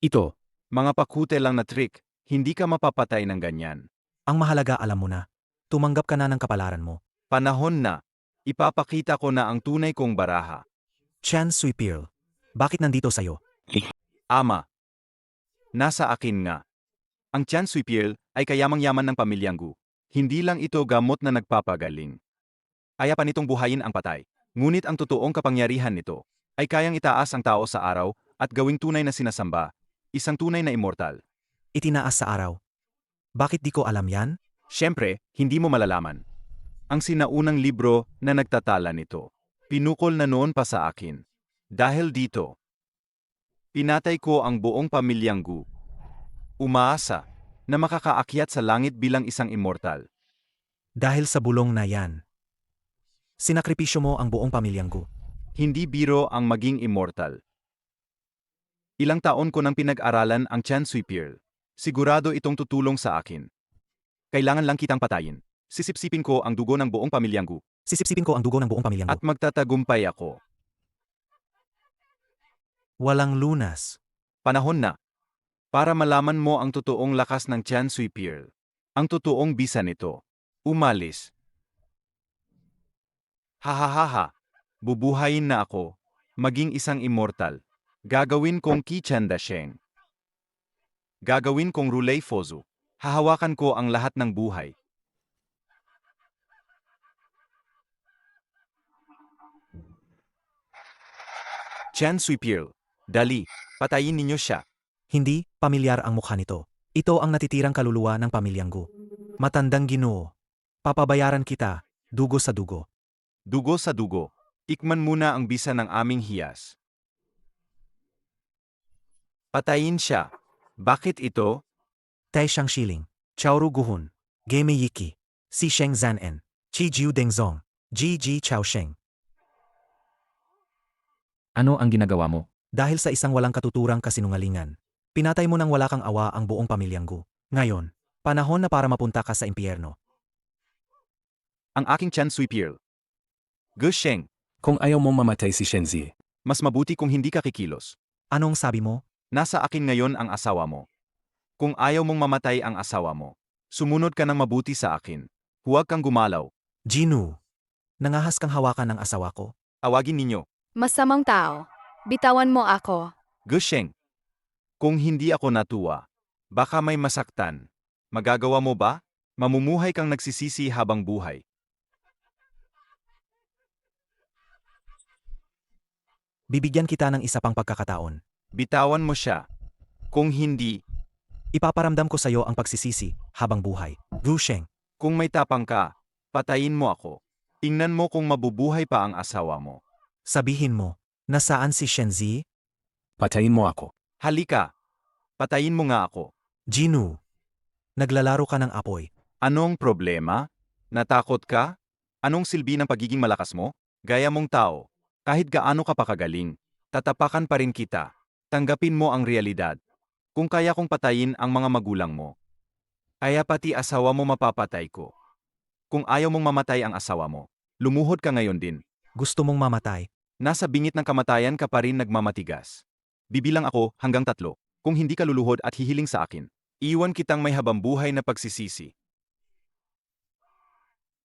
C: Ito,
I: Mga pakute lang na trick, hindi ka mapapatay ng ganyan.
A: Ang mahalaga alam mo na. Tumanggap ka na ng kapalaran mo.
I: Panahon na. Ipapakita ko na ang tunay kong baraha.
A: Chan Sui Pearl. Bakit nandito sa'yo?
I: Ama. Nasa akin nga. Ang Chan Sui Pearl ay kayamang-yaman ng pamilyang Gu. Hindi lang ito gamot na nagpapagaling. Kaya pa nitong buhayin ang patay. Ngunit ang totoong kapangyarihan nito ay kayang itaas ang tao sa araw at gawing tunay na sinasamba. Isang tunay na immortal.
A: Itinaas sa araw. Bakit di ko alam yan?
I: Siyempre, hindi mo malalaman. Ang sinaunang libro na nagtatala nito. Pinukol na noon pa sa akin. Dahil dito, pinatay ko ang buong pamilyang Gu. Umaasa na makakaakyat sa langit bilang isang immortal.
A: Dahil sa bulong na yan, sinakripisyo mo ang buong pamilyang Gu.
I: Hindi biro ang maging immortal. Ilang taon ko nang pinag-aralan ang Chan Sui Pearl. Sigurado itong tutulong sa akin. Kailangan lang kitang patayin. Sisipsipin ko ang dugo ng buong pamilyang Gu.
A: Sisipsipin ko ang dugo ng buong pamilyang Gu.
I: At magtatagumpay ako.
A: Walang lunas.
I: Panahon na. Para malaman mo ang totoong lakas ng Chan Sui Pearl. Ang totoong bisa nito. Umalis. Hahaha. Bubuhayin na ako. Maging isang immortal. Gagawin kong Qi Chan Dasheng. Gagawin kong Rulei Fozu. Hahawakan ko ang lahat ng buhay. Chan Sui Pearl. Dali, patayin ninyo siya.
A: Hindi, pamilyar ang mukha nito. Ito ang natitirang kaluluwa ng pamilyang Gu. Matandang Ginoo. Papabayaran kita, dugo sa dugo.
I: Dugo sa dugo. Ikman muna ang bisa ng aming hiyas. Patayin siya. Bakit ito?
A: Tai Shang Shiling, Chaoru Guhun, Game Yiki, Si Sheng Zanen, Chi Jiu Dengzong, Ji Ji Chao Sheng.
C: Ano ang ginagawa mo?
A: Dahil sa isang walang katuturang kasinungalingan, pinatay mo nang wala kang awa ang buong pamilyang Gu. Ngayon, panahon na para mapunta ka sa impyerno.
I: Ang aking Chan Sui Pearl. Gu Sheng,
H: Kung ayaw mong mamatay si Shenzi,
I: mas mabuti kung hindi ka kikilos.
A: Anong sabi mo?
I: Nasa akin ngayon ang asawa mo. Kung ayaw mong mamatay ang asawa mo, sumunod ka ng mabuti sa akin. Huwag kang gumalaw.
A: Jinu, nangahas kang hawakan ng asawa ko.
I: Awagin ninyo.
B: Masamang tao. Bitawan mo ako.
I: Gu Sheng, kung hindi ako natuwa, baka may masaktan. Magagawa mo ba? Mamumuhay kang nagsisisi habang buhay.
A: Bibigyan kita ng isa pang pagkakataon.
I: Bitawan mo siya. Kung hindi,
A: Ipaparamdam ko sa iyo ang pagsisisi habang buhay. Gu Sheng,
I: kung may tapang ka, patayin mo ako. Tingnan mo kung mabubuhay pa ang asawa mo.
A: sabihin mo, nasaan si Shenzi?
H: patayin mo ako.
I: Halika. Patayin mo nga ako.
A: Jinu, naglalaro ka ng apoy.
I: Anong problema? Natakot ka? Anong silbi ng pagiging malakas mo? Gaya mong tao. Kahit gaano ka pa kagaling, tatapakan pa rin kita. Tanggapin mo ang realidad. Kung kaya kong patayin ang mga magulang mo, kaya pati asawa mo mapapatay ko. Kung ayaw mong mamatay ang asawa mo, lumuhod ka ngayon din.
A: Gusto mong mamatay?
I: Nasa bingit ng kamatayan ka pa rin nagmamatigas. Bibilang ako hanggang 3. Kung hindi ka luluhod at hihiling sa akin, iwan kitang may habambuhay na pagsisisi.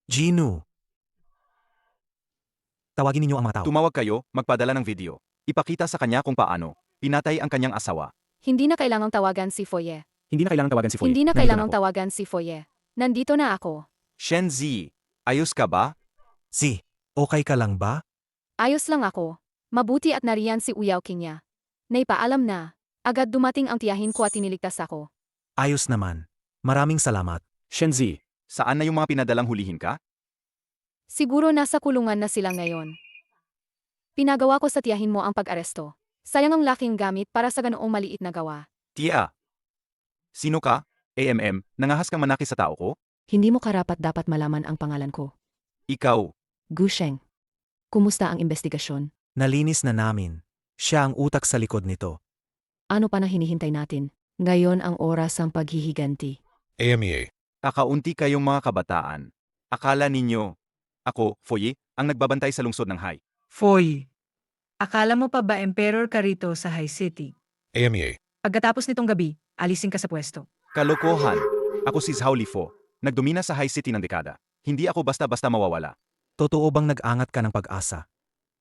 A: Jinu. Tawagin ninyo ang mga tao.
I: Tumawag kayo, magpadala ng video. Ipakita sa kanya kung paano pinatay ang kanyang asawa.
B: Hindi na kailangang tawagan si Foye.
C: Hindi na kailangang tawagan si Foy.
B: Hindi na
C: Nandito
B: kailangang
C: ako.
B: tawagan si Foye. Nandito na ako.
I: Shenzi, ayos ka ba?
A: Si, okay ka lang ba?
B: Ayos lang ako. Mabuti at nariyan si Uyaw King niya. Naipaalam na. Agad dumating ang tiyahin ko at tiniligtas ako.
A: Ayos naman. Maraming salamat.
C: Shenzi,
I: Saan na yung mga pinadalang hulihin ka?
B: Siguro nasa kulungan na sila ngayon. Pinagawa ko sa tiyahin mo ang pag-aresto. Sayang ang laking gamit para sa ganoong maliit na gawa.
I: Tia. Sino ka? AMM, nangahas kang manaki sa tao ko?
L: Hindi mo karapat dapat malaman ang pangalan ko.
I: Ikaw.
L: Gu Sheng. Kumusta ang investigasyon?
A: Nalinis na namin. Siya ang utak sa likod nito.
L: Ano pa na hinihintay natin? Ngayon ang oras ng paghihiganti.
O: AMEA.
I: Kakaunti kayong mga kabataan. Akala ninyo, ako, Foye, ang nagbabantay sa lungsod ng Hai.
F: Foy. Akala mo pa ba emperor ka rito sa High City?
O: AMEA.
F: Pagkatapos nitong gabi, alisin ka sa pwesto.
I: Kalokohan. Ako si Zhao Lifo, nagdomina sa High City ng dekada. Hindi ako basta-basta mawawala.
A: Totoo bang nag-angat ka ng pag-asa?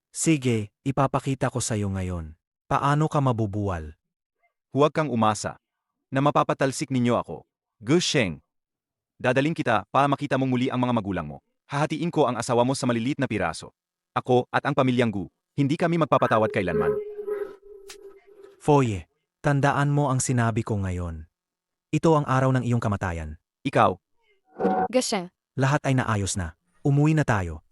A: Sige, ipapakita ko sa iyo ngayon. Paano ka mabubuwal?
I: Huwag kang umasa na mapapatalsik ninyo ako. Gu Sheng. Dadaling kita para makita mong muli ang mga magulang mo. Hahatiin ko ang asawa mo sa maliliit na piraso. Ako at ang pamilyang Gu, hindi kami magpapatawad kailanman.
A: Foye, tandaan mo ang sinabi ko ngayon. Ito ang araw ng iyong kamatayan.
I: Ikaw,
B: Gashen,
A: Lahat ay naayos na. Umuwi na tayo.